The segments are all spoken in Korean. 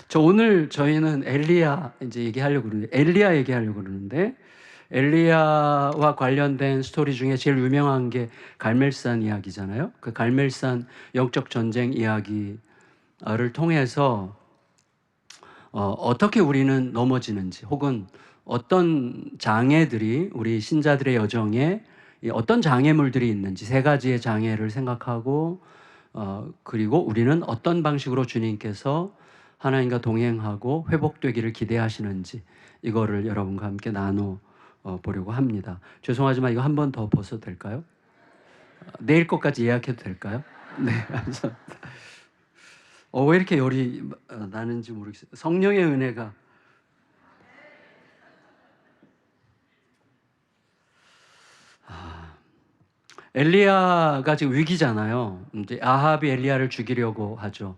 저 오늘 저희는 엘리야 이제 얘기하려고 그러는데 엘리야 얘기하려고 그러는데 엘리야와 관련된 스토리 중에 제일 유명한 게 갈멜산 이야기잖아요. 그 갈멜산 영적 전쟁 이야기를 통해서 어떻게 우리는 넘어지는지, 혹은 어떤 장애들이 우리 신자들의 여정에 어떤 장애물들이 있는지, 세 가지의 장애를 생각하고 그리고 우리는 어떤 방식으로 주님께서 하나님과 동행하고 회복되기를 기대하시는지, 이거를 여러분과 함께 나눠 보려고 합니다. 죄송하지만 이거 한 번 더 벗어도 될까요? 내일 것까지 예약해도 될까요? 네, 감사합니다. 왜 이렇게 열이 나는지 모르겠어요. 성령의 은혜가. 엘리야가 지금 위기잖아요. 이제 아합이 엘리야를 죽이려고 하죠.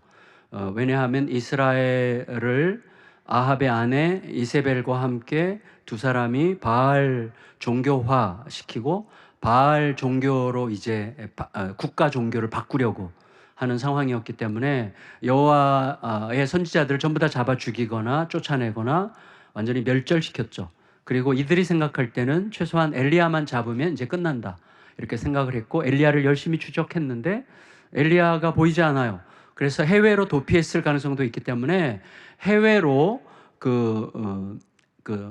왜냐하면 이스라엘을 아합의 아내 이세벨과 함께 두 사람이 바알 종교화 시키고 바알 종교로 이제 국가 종교를 바꾸려고 하는 상황이었기 때문에 여호와의 선지자들을 전부 다 잡아 죽이거나 쫓아내거나 완전히 멸절시켰죠. 그리고 이들이 생각할 때는 최소한 엘리야만 잡으면 이제 끝난다, 이렇게 생각을 했고 엘리야를 열심히 추적했는데 엘리야가 보이지 않아요. 그래서 해외로 도피했을 가능성도 있기 때문에 해외로 그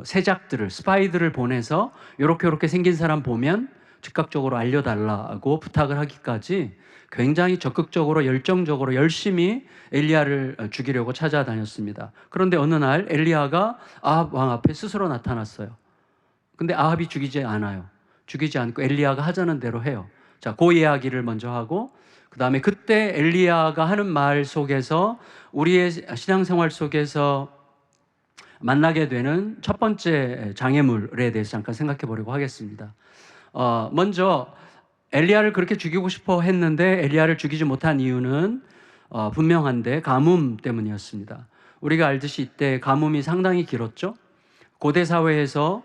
세작들을, 스파이들을 보내서 요렇게 생긴 사람 보면 즉각적으로 알려달라고 부탁을 하기까지 굉장히 적극적으로 열정적으로 열심히 엘리야를 죽이려고 찾아다녔습니다. 그런데 어느 날 엘리야가 아합 왕 앞에 스스로 나타났어요. 근데 아합이 죽이지 않아요. 죽이지 않고 엘리야가 하자는 대로 해요. 자, 그 이야기를 먼저 하고, 그 다음에 그때 엘리야가 하는 말 속에서 우리의 신앙생활 속에서 만나게 되는 첫 번째 장애물에 대해서 잠깐 생각해 보려고 하겠습니다. 먼저 엘리야를 그렇게 죽이고 싶어 했는데 엘리야를 죽이지 못한 이유는 분명한데 가뭄 때문이었습니다. 우리가 알듯이 이때 가뭄이 상당히 길었죠. 고대 사회에서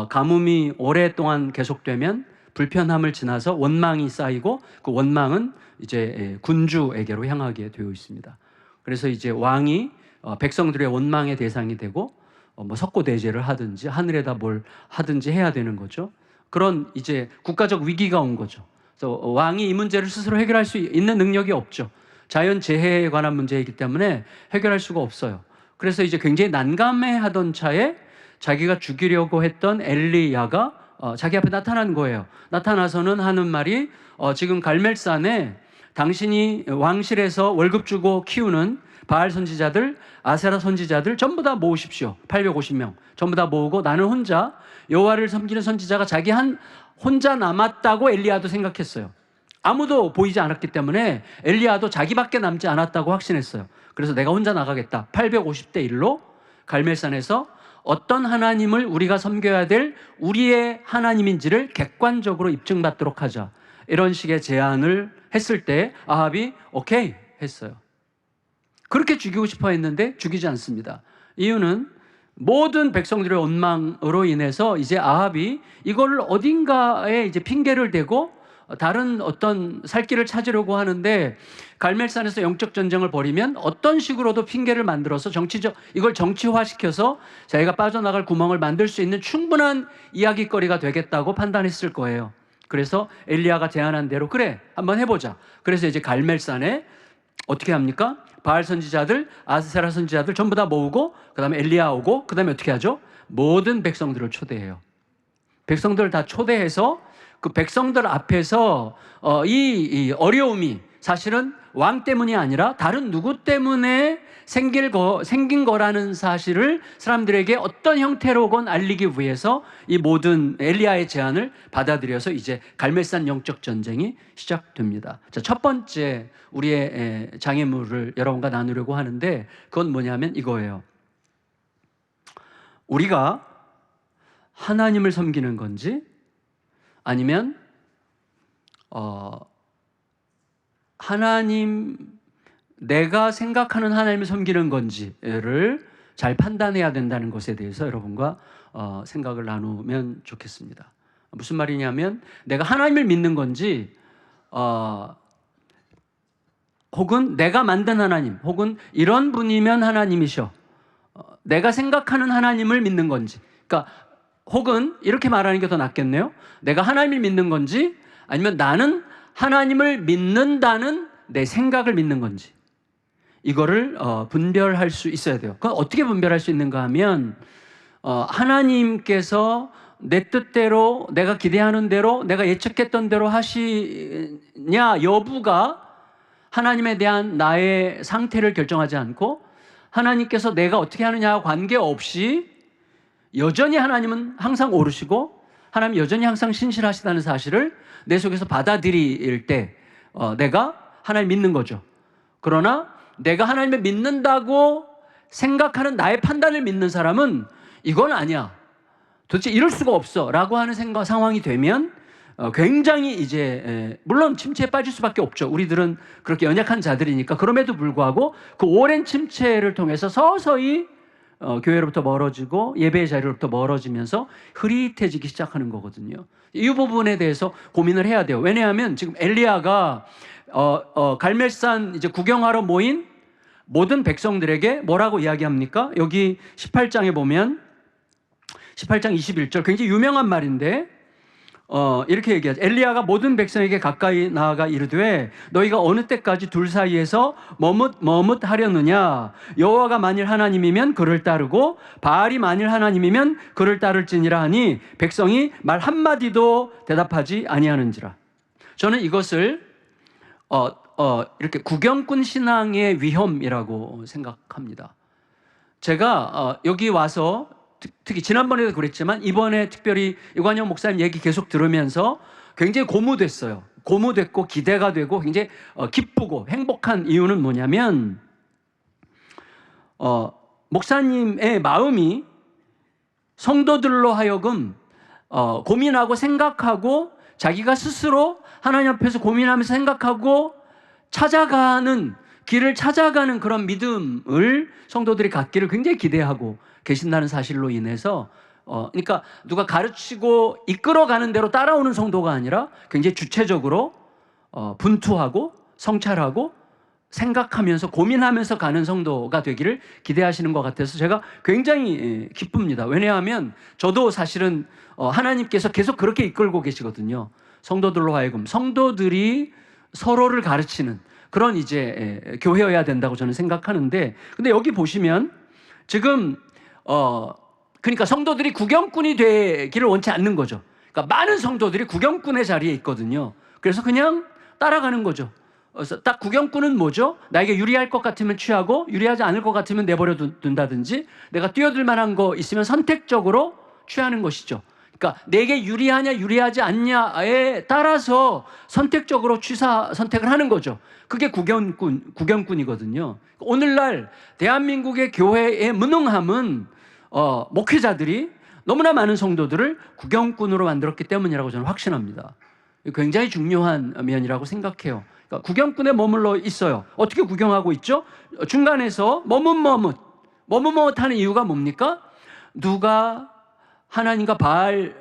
가뭄이 오랫동안 계속되면 불편함을 지나서 원망이 쌓이고 그 원망은 이제 군주에게로 향하게 되어 있습니다. 그래서 이제 왕이 백성들의 원망의 대상이 되고 뭐 석고대죄를 하든지 하늘에다 뭘 하든지 해야 되는 거죠. 그런 이제 국가적 위기가 온 거죠. 그래서 왕이 이 문제를 스스로 해결할 수 있는 능력이 없죠. 자연재해에 관한 문제이기 때문에 해결할 수가 없어요. 그래서 이제 굉장히 난감해하던 차에 자기가 죽이려고 했던 엘리야가 자기 앞에 나타난 거예요. 나타나서는 하는 말이 지금 갈멜산에 당신이 왕실에서 월급 주고 키우는 바알 선지자들, 아세라 선지자들 전부 다 모으십시오. 850명 전부 다 모으고 나는 혼자 여호와를 섬기는 선지자가 자기 혼자 남았다고 엘리야도 생각했어요. 아무도 보이지 않았기 때문에 엘리야도 자기밖에 남지 않았다고 확신했어요. 그래서 내가 혼자 나가겠다. 850대 1로 갈멜산에서 어떤 하나님을 우리가 섬겨야 될 우리의 하나님인지를 객관적으로 입증받도록 하자, 이런 식의 제안을 했을 때 아합이 오케이 했어요. 그렇게 죽이고 싶어 했는데 죽이지 않습니다. 이유는 모든 백성들의 원망으로 인해서 이제 아합이 이걸 어딘가에 이제 핑계를 대고 다른 어떤 살 길을 찾으려고 하는데, 갈멜산에서 영적 전쟁을 벌이면 어떤 식으로도 핑계를 만들어서 이걸 정치화시켜서 자기가 빠져나갈 구멍을 만들 수 있는 충분한 이야기거리가 되겠다고 판단했을 거예요. 그래서 엘리야가 제안한 대로 그래 한번 해보자. 그래서 이제 갈멜산에 어떻게 합니까? 바알 선지자들, 아세라 선지자들 전부 다 모으고 그 다음에 엘리야 오고 그 다음에 어떻게 하죠? 모든 백성들을 초대해요. 백성들을 다 초대해서 그 백성들 앞에서 이 어려움이 사실은 왕 때문이 아니라 다른 누구 때문에 생긴 거라는 사실을 사람들에게 어떤 형태로건 알리기 위해서 이 모든 엘리야의 제안을 받아들여서 이제 갈멜산 영적 전쟁이 시작됩니다. 자, 첫 번째 우리의 장애물을 여러분과 나누려고 하는데 그건 뭐냐면 이거예요. 우리가 하나님을 섬기는 건지 아니면 내가 생각하는 하나님을 섬기는 건지를 잘 판단해야 된다는 것에 대해서 여러분과 생각을 나누면 좋겠습니다. 무슨 말이냐면 내가 하나님을 믿는 건지 혹은 내가 만든 하나님, 혹은 이런 분이면 하나님이셔. 내가 생각하는 하나님을 믿는 건지. 그러니까 혹은 이렇게 말하는 게 더 낫겠네요. 내가 하나님을 믿는 건지, 아니면 나는 하나님을 믿는다는 내 생각을 믿는 건지. 이거를 분별할 수 있어야 돼요. 그럼 어떻게 분별할 수 있는가 하면, 하나님께서 내 뜻대로, 내가 기대하는 대로, 내가 예측했던 대로 하시냐 여부가 하나님에 대한 나의 상태를 결정하지 않고, 하나님께서 내가 어떻게 하느냐와 관계없이 여전히 하나님은 항상 오르시고 하나님 여전히 항상 신실하시다는 사실을 내 속에서 받아들일 때 내가 하나님 믿는 거죠. 그러나 내가 하나님을 믿는다고 생각하는 나의 판단을 믿는 사람은 이건 아니야, 도대체 이럴 수가 없어 라고 하는 상황이 되면 굉장히 이제 물론 침체에 빠질 수밖에 없죠. 우리들은 그렇게 연약한 자들이니까. 그럼에도 불구하고 그 오랜 침체를 통해서 서서히 교회로부터 멀어지고 예배의 자리로부터 멀어지면서 흐릿해지기 시작하는 거거든요. 이 부분에 대해서 고민을 해야 돼요. 왜냐하면 지금 엘리야가 갈멜산 이제 구경하러 모인 모든 백성들에게 뭐라고 이야기합니까? 여기 18장에 보면 18장 21절 굉장히 유명한 말인데 이렇게 얘기하죠. 엘리야가 모든 백성에게 가까이 나아가 이르되 너희가 어느 때까지 둘 사이에서 머뭇하려느냐. 여호와가 만일 하나님이면 그를 따르고 바알이 만일 하나님이면 그를 따를지니라 하니 백성이 말 한마디도 대답하지 아니하는지라. 저는 이것을 이렇게 구경꾼 신앙의 위험이라고 생각합니다. 제가 여기 와서 특히 지난번에도 그랬지만 이번에 특별히 이관영 목사님 얘기 계속 들으면서 굉장히 고무됐어요. 고무됐고 기대가 되고 굉장히 기쁘고 행복한 이유는 뭐냐면 목사님의 마음이 성도들로 하여금 고민하고 생각하고 자기가 스스로 하나님 앞에서 고민하면서 생각하고 찾아가는 길을 찾아가는 그런 믿음을 성도들이 갖기를 굉장히 기대하고 계신다는 사실로 인해서 그러니까 누가 가르치고 이끌어가는 대로 따라오는 성도가 아니라 굉장히 주체적으로 분투하고 성찰하고 생각하면서 고민하면서 가는 성도가 되기를 기대하시는 것 같아서 제가 굉장히 기쁩니다. 왜냐하면 저도 사실은 하나님께서 계속 그렇게 이끌고 계시거든요. 성도들로 하여금 성도들이 서로를 가르치는 그런 이제 교회여야 된다고 저는 생각하는데, 근데 여기 보시면 지금 그러니까 성도들이 구경꾼이 되기를 원치 않는 거죠. 그러니까 많은 성도들이 구경꾼의 자리에 있거든요. 그래서 그냥 따라가는 거죠. 그래서 딱 구경꾼은 뭐죠? 나에게 유리할 것 같으면 취하고 유리하지 않을 것 같으면 내버려 둔다든지 내가 뛰어들 만한 거 있으면 선택적으로 취하는 것이죠. 그러니까 내게 유리하냐 유리하지 않냐에 따라서 선택적으로 선택을 하는 거죠. 그게 구경꾼이거든요. 오늘날 대한민국의 교회의 무능함은 목회자들이 너무나 많은 성도들을 구경꾼으로 만들었기 때문이라고 저는 확신합니다. 굉장히 중요한 면이라고 생각해요. 그러니까 구경꾼에 머물러 있어요. 어떻게 구경하고 있죠? 중간에서 머뭇머뭇하는 이유가 뭡니까? 누가 하나님과 바알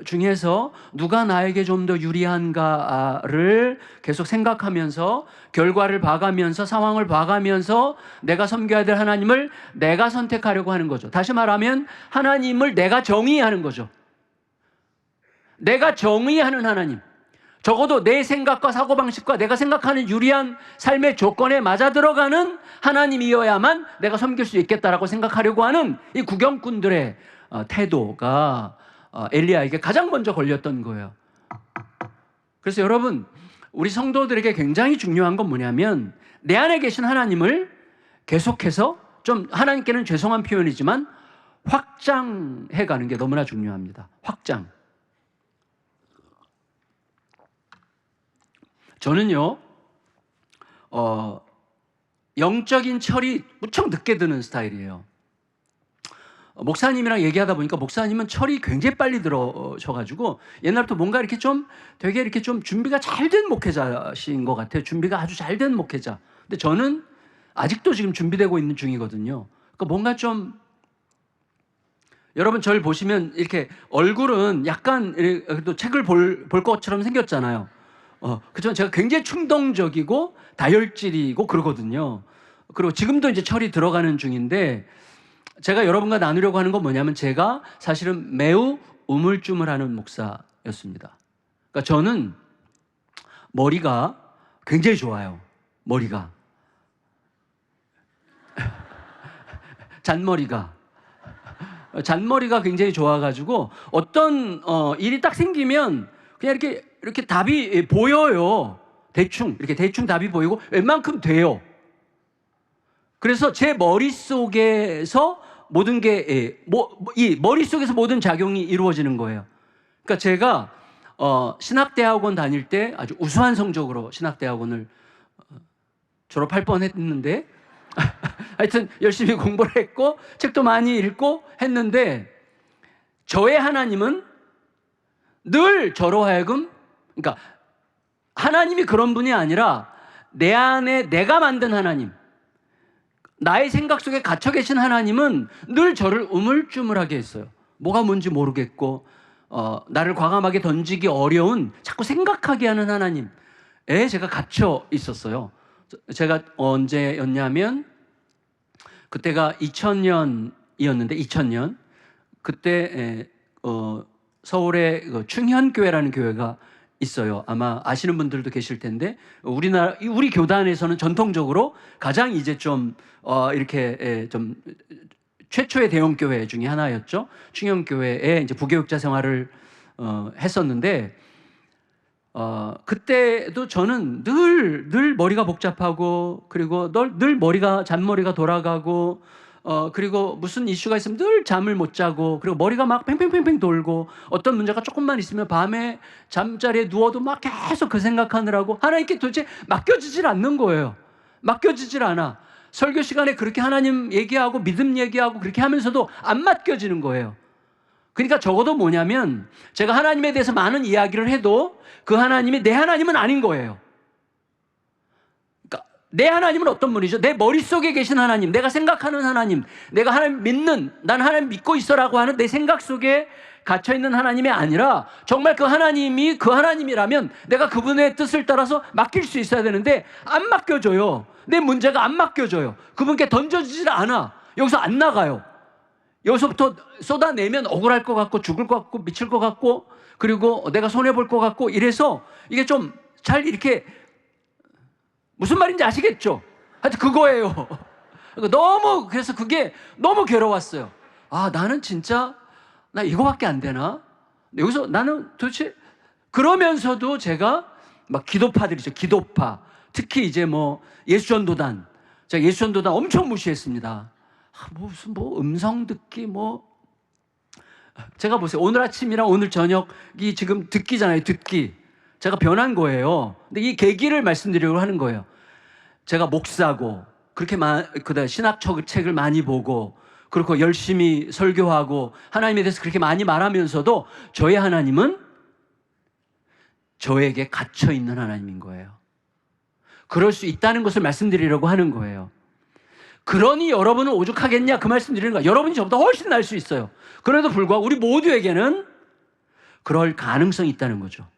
중에서 누가 나에게 좀 더 유리한가를 계속 생각하면서 결과를 봐가면서 상황을 봐가면서 내가 섬겨야 될 하나님을 내가 선택하려고 하는 거죠. 다시 말하면 하나님을 내가 정의하는 거죠. 내가 정의하는 하나님, 적어도 내 생각과 사고방식과 내가 생각하는 유리한 삶의 조건에 맞아 들어가는 하나님이어야만 내가 섬길 수 있겠다라고 생각하려고 하는 이 구경꾼들의 태도가 엘리야에게 가장 먼저 걸렸던 거예요. 그래서 여러분, 우리 성도들에게 굉장히 중요한 건 뭐냐면 내 안에 계신 하나님을 계속해서 좀, 하나님께는 죄송한 표현이지만 확장해 가는 게 너무나 중요합니다. 확장. 저는요 영적인 철이 무척 늦게 드는 스타일이에요. 목사님이랑 얘기하다 보니까 목사님은 철이 굉장히 빨리 들어셔가지고 옛날부터 뭔가 이렇게 좀 되게 이렇게 좀 준비가 잘 된 목회자신 것 같아요. 준비가 아주 잘 된 목회자. 근데 저는 아직도 지금 준비되고 있는 중이거든요. 그러니까 뭔가 좀, 여러분 저를 보시면 이렇게 얼굴은 약간 또 책을 볼 것처럼 생겼잖아요. 그렇지만 제가 굉장히 충동적이고 다혈질이고 그러거든요. 그리고 지금도 이제 철이 들어가는 중인데, 제가 여러분과 나누려고 하는 건 뭐냐면, 제가 사실은 매우 우물쭈물하는 목사였습니다. 그러니까 저는 머리가 굉장히 좋아요. 머리가. 잔머리가 굉장히 좋아가지고 어떤 일이 딱 생기면 그냥 이렇게 답이 보여요. 대충 답이 보이고 웬만큼 돼요. 그래서 제 머릿속에서 모든 게 이 머릿속에서 모든 작용이 이루어지는 거예요. 그러니까 제가 신학대학원 다닐 때 아주 우수한 성적으로 신학대학원을 졸업할 뻔했는데 하여튼 열심히 공부를 했고 책도 많이 읽고 했는데, 저의 하나님은 늘 저로 하여금, 그러니까 하나님이 그런 분이 아니라 내 안에 내가 만든 하나님, 나의 생각 속에 갇혀 계신 하나님은 늘 저를 우물쭈물하게 했어요. 뭐가 뭔지 모르겠고 나를 과감하게 던지기 어려운 자꾸 생각하게 하는 하나님에 제가 갇혀 있었어요. 제가 언제였냐면 그때가 2000년이었는데 2000년 그때 서울에 충현교회라는 교회가 있어요. 아마 아시는 분들도 계실 텐데, 우리 교단에서는 전통적으로 가장 이제 좀 이렇게 좀 최초의 대형 교회 중에 하나였죠. 충현교회에 이제 부교육자 생활을 했었는데, 그때도 저는 늘 머리가 복잡하고, 그리고 늘 잔머리가 돌아가고, 그리고 무슨 이슈가 있으면 늘 잠을 못 자고, 그리고 머리가 막 팽팽팽팽 돌고, 어떤 문제가 조금만 있으면 밤에 잠자리에 누워도 막 계속 그 생각하느라고 하나님께 도대체 맡겨지질 않는 거예요. 맡겨지질 않아. 설교 시간에 그렇게 하나님 얘기하고 믿음 얘기하고 그렇게 하면서도 안 맡겨지는 거예요. 그러니까 적어도 뭐냐면, 제가 하나님에 대해서 많은 이야기를 해도 그 하나님이 내 하나님은 아닌 거예요. 그러니까 내 하나님은 어떤 분이죠? 내 머릿속에 계신 하나님, 내가 생각하는 하나님, 내가 하나님 믿는, 난 하나님 믿고 있어라고 하는 내 생각 속에 갇혀있는 하나님이 아니라, 정말 그 하나님이 그 하나님이라면 내가 그분의 뜻을 따라서 맡길 수 있어야 되는데 안 맡겨줘요. 내 문제가 안 맡겨져요. 그분께 던져지질 않아. 여기서 안 나가요. 여기서부터 쏟아내면 억울할 것 같고, 죽을 것 같고, 미칠 것 같고, 그리고 내가 손해볼 것 같고, 이래서 이게 좀 잘 이렇게, 무슨 말인지 아시겠죠? 하여튼 그거예요. 그래서 그게 너무 괴로웠어요. 나는 진짜, 나 이거밖에 안 되나? 여기서 나는 도대체, 그러면서도 제가 막 기도파들이죠. 기도파. 특히 이제 예수전도단. 제가 예수전도단 엄청 무시했습니다. 무슨 음성 듣기 제가 보세요. 오늘 아침이랑 오늘 저녁이 지금 듣기잖아요. 듣기. 제가 변한 거예요. 근데 이 계기를 말씀드리려고 하는 거예요. 제가 목사고, 그렇게 신학 책을 많이 보고, 그리고 열심히 설교하고 하나님에 대해서 그렇게 많이 말하면서도 저의 하나님은 저에게 갇혀 있는 하나님인 거예요. 그럴 수 있다는 것을 말씀드리려고 하는 거예요. 그러니 여러분은 오죽하겠냐, 그 말씀 드리는 거야. 여러분이 저보다 훨씬 나을 수 있어요. 그럼에도 불구하고 우리 모두에게는 그럴 가능성이 있다는 거죠.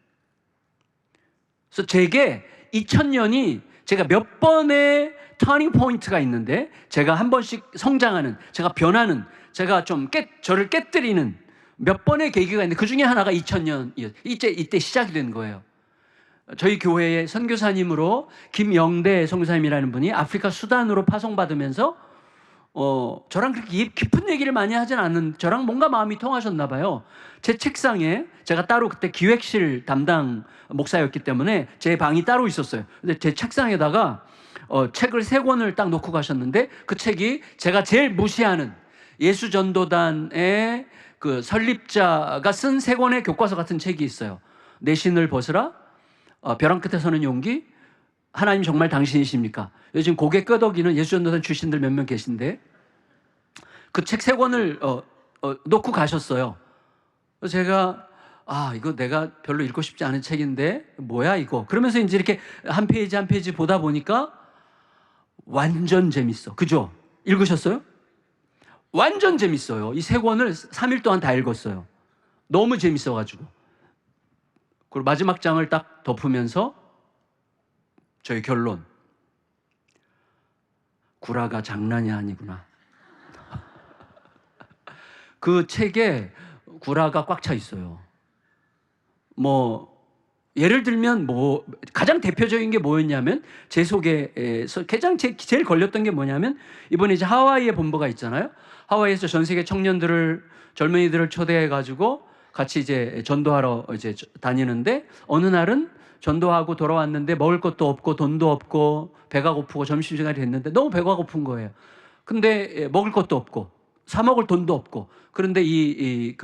그래서 제게 2000년이 제가 몇 번의 터닝 포인트가 있는데, 제가 한 번씩 성장하는, 제가 변하는, 제가 좀 저를 깨뜨리는 몇 번의 계기가 있는데, 그 중에 하나가 2000년이었어요. 이때 시작이 된 거예요. 저희 교회의 선교사님으로 김영대 선교사님이라는 분이 아프리카 수단으로 파송받으면서 저랑 그렇게 깊은 얘기를 많이 하진 않는, 저랑 뭔가 마음이 통하셨나 봐요. 제 책상에, 제가 따로 그때 기획실 담당 목사였기 때문에 제 방이 따로 있었어요. 근데 제 책상에다가 책을 3권을 딱 놓고 가셨는데, 그 책이 제가 제일 무시하는 예수전도단의 그 설립자가 쓴 3권의 교과서 같은 책이 있어요. 내 신을 벗으라, 벼랑 끝에 서는 용기, 하나님 정말 당신이십니까? 요즘 고개 끄덕이는 예수전도단 출신들 몇 명 계신데, 그 책 3권을 놓고 가셨어요. 그래서 제가 이거 내가 별로 읽고 싶지 않은 책인데 뭐야 이거, 그러면서 이제 이렇게 한 페이지 한 페이지 보다 보니까 완전 재밌어. 그죠? 읽으셨어요? 완전 재밌어요. 이 3권을 3일 동안 다 읽었어요. 너무 재밌어가지고. 그리고 마지막 장을 딱 덮으면서 저희 결론. 구라가 장난이 아니구나. 그 책에 구라가 꽉 차 있어요. 뭐 예를 들면 뭐 가장 대표적인 게 뭐였냐면 제 속에서 가장 제일 걸렸던 게 뭐냐면 이번에 이제 하와이에 본부가 있잖아요. 하와이에서 전 세계 청년들을 젊은이들을 초대해 가지고 같이 이제 전도하러 이제 다니는데 어느 날은 전도하고 돌아왔는데 먹을 것도 없고 돈도 없고 배가 고프고 점심시간이 됐는데 너무 배가 고픈 거예요. 근데 먹을 것도 없고 사 먹을 돈도 없고 그런데 이분이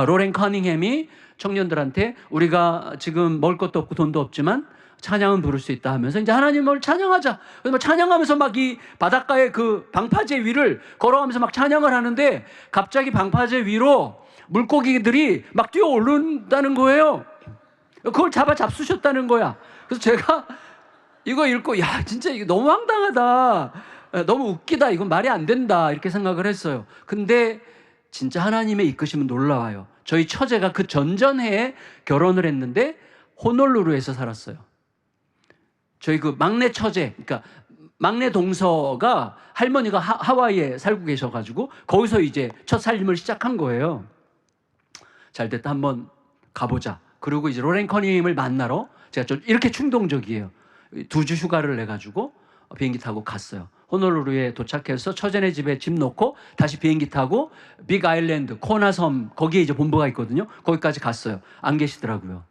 로렌 커닝햄이 청년들한테 우리가 지금 먹을 것도 없고 돈도 없지만 찬양은 부를 수 있다 하면서 이제 하나님을 찬양하자. 그래서 막 찬양하면서 막 이 바닷가의 그 방파제 위를 걸어가면서 막 찬양을 하는데 갑자기 방파제 위로 물고기들이 막 뛰어 오른다는 거예요. 그걸 잡수셨다는 거야. 그래서 제가 이거 읽고 야 진짜 이거 너무 황당하다. 너무 웃기다. 이건 말이 안 된다. 이렇게 생각을 했어요. 근데 진짜 하나님의 이끄심은 놀라워요. 저희 처제가 그 전전해에 결혼을 했는데 호놀루루에서 살았어요. 저희 그 막내 처제, 그러니까 막내 동서가 할머니가 하와이에 살고 계셔가지고 거기서 이제 첫 살림을 시작한 거예요. 잘 됐다, 한번 가보자. 그리고 이제 로렌 커닝을 만나러 제가 좀 이렇게 충동적이에요. 2주 휴가를 내가지고 비행기 타고 갔어요. 호놀루루에 도착해서 처제네 집에 집 놓고 다시 비행기 타고 빅 아일랜드 코나섬 거기에 이제 본부가 있거든요. 거기까지 갔어요. 안 계시더라고요.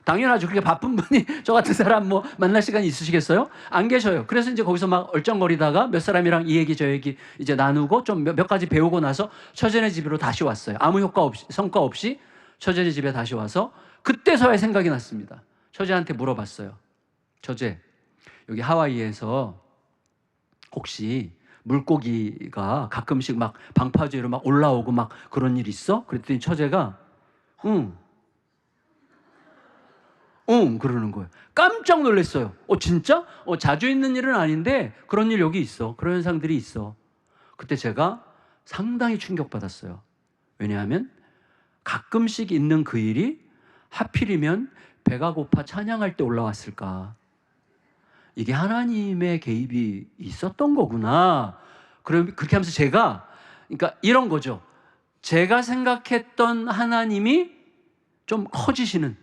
당연하죠. 그렇게 바쁜 분이 저 같은 사람 뭐 만날 시간이 있으시겠어요? 안 계셔요. 그래서 이제 거기서 막 얼쩡거리다가 몇 사람이랑 이 얘기 저 얘기 이제 나누고 좀 몇 가지 배우고 나서 처제네 집으로 다시 왔어요. 아무 효과 없이, 성과 없이 처제네 집에 다시 와서 그때서야 생각이 났습니다. 처제한테 물어봤어요. 처제, 여기 하와이에서 혹시 물고기가 가끔씩 막 방파제로 막 올라오고 막 그런 일 있어? 그랬더니 처제가 응 그러는 거예요. 깜짝 놀랐어요. 진짜? 자주 있는 일은 아닌데 그런 일 여기 있어. 그런 현상들이 있어. 그때 제가 상당히 충격받았어요. 왜냐하면 가끔씩 있는 그 일이 하필이면 배가 고파 찬양할 때 올라왔을까. 이게 하나님의 개입이 있었던 거구나. 그렇게 하면서 제가, 그러니까 이런 거죠. 제가 생각했던 하나님이 좀 커지시는.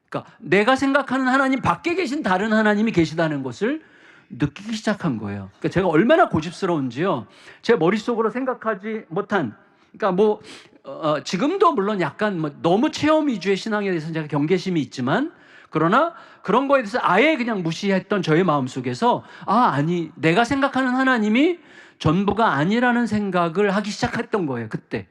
그러니까 내가 생각하는 하나님 밖에 계신 다른 하나님이 계시다는 것을 느끼기 시작한 거예요. 그러니까 제가 얼마나 고집스러운지요. 제 머릿속으로 생각하지 못한, 그러니까 뭐 지금도 물론 약간 뭐 너무 체험 위주의 신앙에 대해서 제가 경계심이 있지만 그러나 그런 거에 대해서 아예 그냥 무시했던 저의 마음속에서 아니 내가 생각하는 하나님이 전부가 아니라는 생각을 하기 시작했던 거예요. 그때.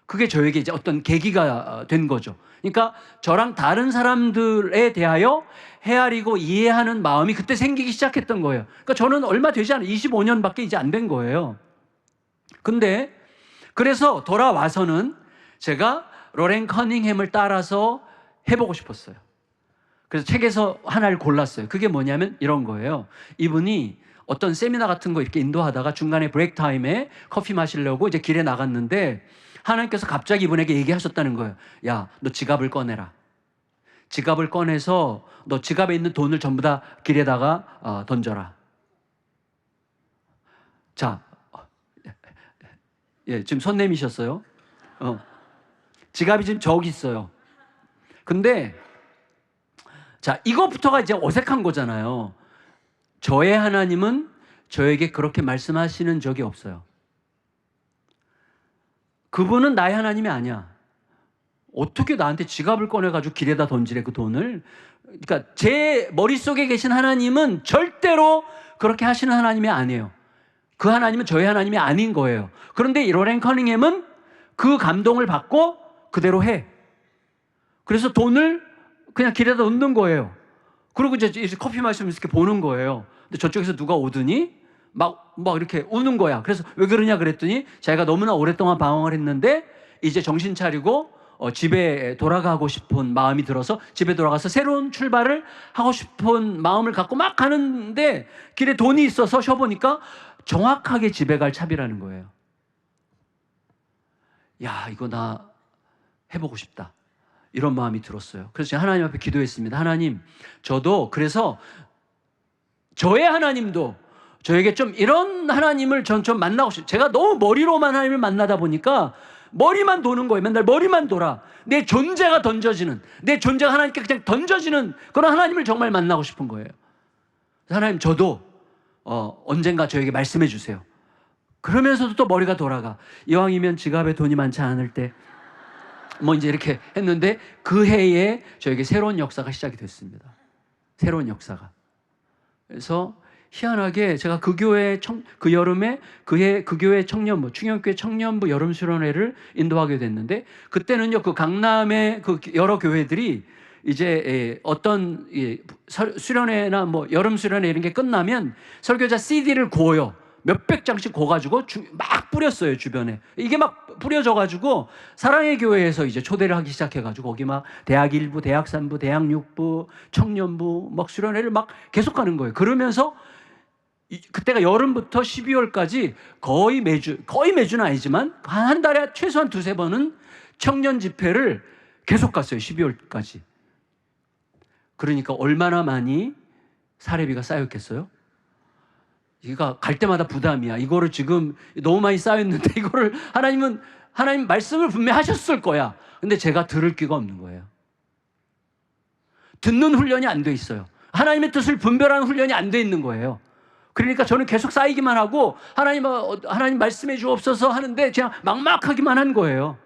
그게 저에게 이제 어떤 계기가 된 거죠. 그러니까 저랑 다른 사람들에 대하여 헤아리고 이해하는 마음이 그때 생기기 시작했던 거예요. 그러니까 저는 얼마 되지 않아요. 25년밖에 이제 안 된 거예요. 근데 그래서 돌아와서는 제가 로렌 커닝햄을 따라서 해보고 싶었어요. 그래서 책에서 하나를 골랐어요. 그게 뭐냐면 이런 거예요. 이분이 어떤 세미나 같은 거 이렇게 인도하다가 중간에 브레이크 타임에 커피 마시려고 이제 길에 나갔는데 하나님께서 갑자기 이분에게 얘기하셨다는 거예요. 야, 너 지갑을 꺼내라. 지갑을 꺼내서 너 지갑에 있는 돈을 전부 다 길에다가 던져라. 자, 지금 손 내미셨어요? 지갑이 지금 저기 있어요. 근데 자, 이것부터가 이제 어색한 거잖아요. 저의 하나님은 저에게 그렇게 말씀하시는 적이 없어요. 그분은 나의 하나님이 아니야. 어떻게 나한테 지갑을 꺼내가지고 길에다 던지래, 그 돈을. 그러니까 제 머릿속에 계신 하나님은 절대로 그렇게 하시는 하나님이 아니에요. 그 하나님은 저의 하나님이 아닌 거예요. 그런데 이 로렌 커닝햄은 그 감동을 받고 그대로 해. 그래서 돈을 그냥 길에다 놓는 거예요. 그리고 이제 커피 마시면서 이렇게 보는 거예요. 근데 저쪽에서 누가 오더니 막 이렇게 우는 거야. 그래서 왜 그러냐 그랬더니 자기가 너무나 오랫동안 방황을 했는데 이제 정신 차리고 집에 돌아가고 싶은 마음이 들어서 집에 돌아가서 새로운 출발을 하고 싶은 마음을 갖고 막 가는데 길에 돈이 있어서 쉬어보니까 정확하게 집에 갈 차비라는 거예요. 야, 이거 나 해보고 싶다. 이런 마음이 들었어요. 그래서 제가 하나님 앞에 기도했습니다. 하나님, 저도 그래서 저의 하나님도 저에게 좀 이런 하나님을 전 좀 만나고 싶어요. 제가 너무 머리로만 하나님을 만나다 보니까 머리만 도는 거예요. 맨날 머리만 돌아. 내 존재가 던져지는, 내 존재가 하나님께 그냥 던져지는 그런 하나님을 정말 만나고 싶은 거예요. 하나님, 저도 언젠가 저에게 말씀해 주세요. 그러면서도 또 머리가 돌아가. 이왕이면 지갑에 돈이 많지 않을 때 뭐 이제 이렇게 했는데 그 해에 저에게 새로운 역사가 시작이 됐습니다. 새로운 역사가. 그래서 희한하게 제가 그 교회 그 여름에 그 교회 청년부, 충영교회 청년부 여름 수련회를 인도하게 됐는데, 그때는요 그 강남의 그 여러 교회들이 이제 어떤 수련회나 뭐 여름 수련회 이런 게 끝나면 설교자 CD를 구워요. 몇백 장씩 구워가지고 막 뿌렸어요, 주변에. 이게 막 뿌려져가지고 사랑의 교회에서 이제 초대를 하기 시작해가지고 거기 막 대학 1부, 대학 3부, 대학 6부, 청년부 막 수련회를 막 계속 가는 거예요. 그러면서 그때가 여름부터 12월까지 거의 매주는 아니지만 한 달에 최소한 두세 번은 청년 집회를 계속 갔어요, 12월까지. 그러니까 얼마나 많이 사례비가 쌓였겠어요? 이거 갈 때마다 부담이야. 이거를 지금 너무 많이 쌓였는데 이거를 하나님 말씀을 분명히 하셨을 거야. 근데 제가 들을 기가 없는 거예요. 듣는 훈련이 안 돼 있어요. 하나님의 뜻을 분별하는 훈련이 안 돼 있는 거예요. 그러니까 저는 계속 쌓이기만 하고 하나님 말씀해 주옵소서 하는데 그냥 막막하기만 한 거예요.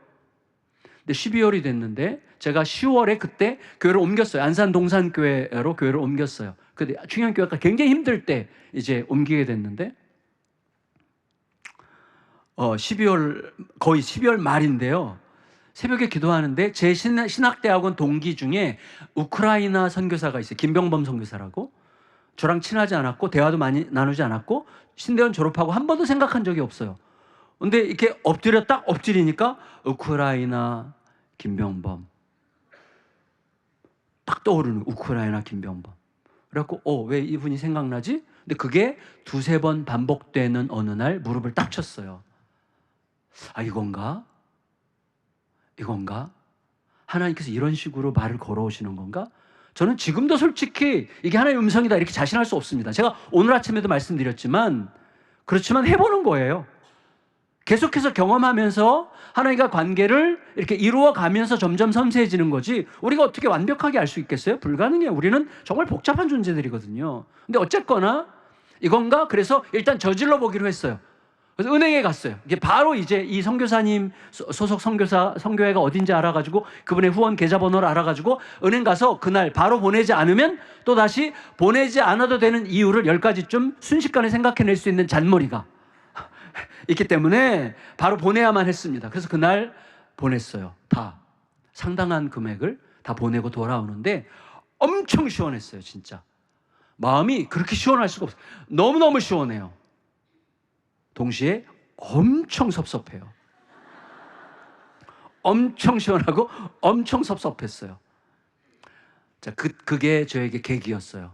근데 12월이 됐는데 제가 10월에 그때 교회를 옮겼어요. 안산 동산교회로 교회를 옮겼어요. 근데 충영교회가 굉장히 힘들 때 이제 옮기게 됐는데 12월 거의 12월 말인데요. 새벽에 기도하는데 제 신학대학원 동기 중에 우크라이나 선교사가 있어요. 김병범 선교사라고. 저랑 친하지 않았고 대화도 많이 나누지 않았고 신대원 졸업하고 한 번도 생각한 적이 없어요. 근데 이렇게 딱 엎드리니까 우크라이나 김병범 딱 떠오르는 우크라이나 김병범. 그래갖고 왜 이분이 생각나지? 근데 그게 두세 번 반복되는 어느 날 무릎을 딱 쳤어요. 이건가? 하나님께서 이런 식으로 말을 걸어오시는 건가? 저는 지금도 솔직히 이게 하나님의 음성이다 이렇게 자신할 수 없습니다. 제가 오늘 아침에도 말씀드렸지만 그렇지만 해보는 거예요. 계속해서 경험하면서 하나님과 관계를 이렇게 이루어가면서 점점 섬세해지는 거지, 우리가 어떻게 완벽하게 알 수 있겠어요? 불가능해요. 우리는 정말 복잡한 존재들이거든요. 근데 어쨌거나 이건가? 그래서 일단 저질러 보기로 했어요. 그래서 은행에 갔어요. 이게 바로 이제 이 선교사님 소속 선교회가 어딘지 알아가지고 그분의 후원 계좌번호를 알아가지고 은행 가서 그날 바로 보내지 않으면 또 다시 보내지 않아도 되는 이유를 10가지쯤 순식간에 생각해낼 수 있는 잔머리가 있기 때문에 바로 보내야만 했습니다. 그래서 그날 보냈어요. 다 상당한 금액을 다 보내고 돌아오는데 엄청 시원했어요. 진짜 마음이 그렇게 시원할 수가 없어요. 너무너무 시원해요. 동시에 엄청 섭섭해요. 엄청 시원하고 엄청 섭섭했어요. 자, 그게 저에게 계기였어요.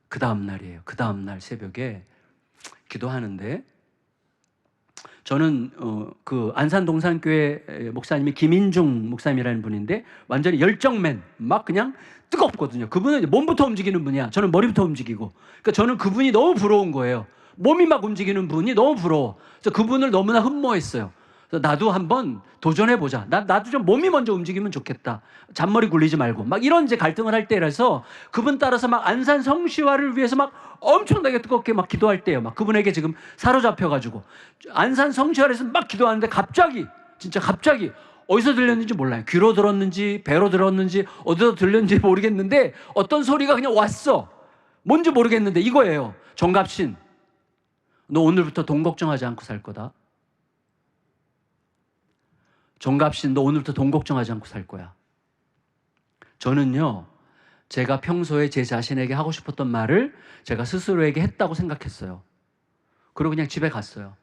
그 다음 날이에요. 그 다음 날 새벽에 기도하는데 저는 그 안산 동산교회 목사님이 김인중 목사님이라는 분인데 완전히 열정맨, 막 그냥 뜨겁거든요. 그분은 몸부터 움직이는 분이야. 저는 머리부터 움직이고. 그러니까 저는 그분이 너무 부러운 거예요. 몸이 막 움직이는 분이 너무 부러워. 그래서 그분을 너무나 흠모했어요. 그래서 나도 한번 도전해보자. 나도 좀 몸이 먼저 움직이면 좋겠다. 잔머리 굴리지 말고. 막 이런 이제 갈등을 할 때라서 그분 따라서 막 안산 성시화를 위해서 막 엄청나게 뜨겁게 막 기도할 때예요. 막 그분에게 지금 사로잡혀가지고 안산 성시화를 해서 막 기도하는데 갑자기, 진짜 갑자기 어디서 들렸는지 몰라요. 귀로 들었는지 배로 들었는지 어디서 들렸는지 모르겠는데 어떤 소리가 그냥 왔어. 뭔지 모르겠는데 이거예요. 정갑신, 너 오늘부터 돈 걱정하지 않고 살 거다. 정갑신, 너 오늘부터 돈 걱정하지 않고 살 거야. 저는요, 제가 평소에 제 자신에게 하고 싶었던 말을 제가 스스로에게 했다고 생각했어요. 그리고 그냥 집에 갔어요.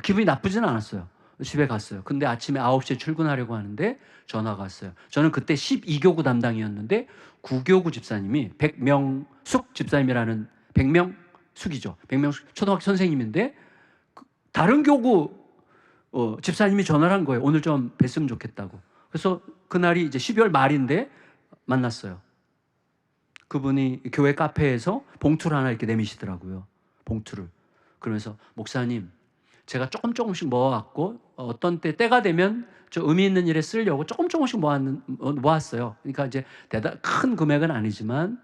기분이 나쁘지는 않았어요. 집에 갔어요. 근데 아침에 9시에 출근하려고 하는데 전화가 왔어요. 저는 그때 12교구 담당이었는데 9교구 집사님이 백명숙 집사님이라는, 백명숙이죠. 백명숙 초등학교 선생님인데 다른 교구 집사님이 전화를 한 거예요. 오늘 좀 뵀으면 좋겠다고. 그래서 그날이 이제 12월 말인데 만났어요. 그분이 교회 카페에서 봉투를 하나 이렇게 내미시더라고요. 봉투를. 그러면서 목사님, 제가 조금씩 모아왔고 어떤 때가 되면 저 의미 있는 일에 쓰려고 조금씩 모았어요. 그러니까 이제 큰 금액은 아니지만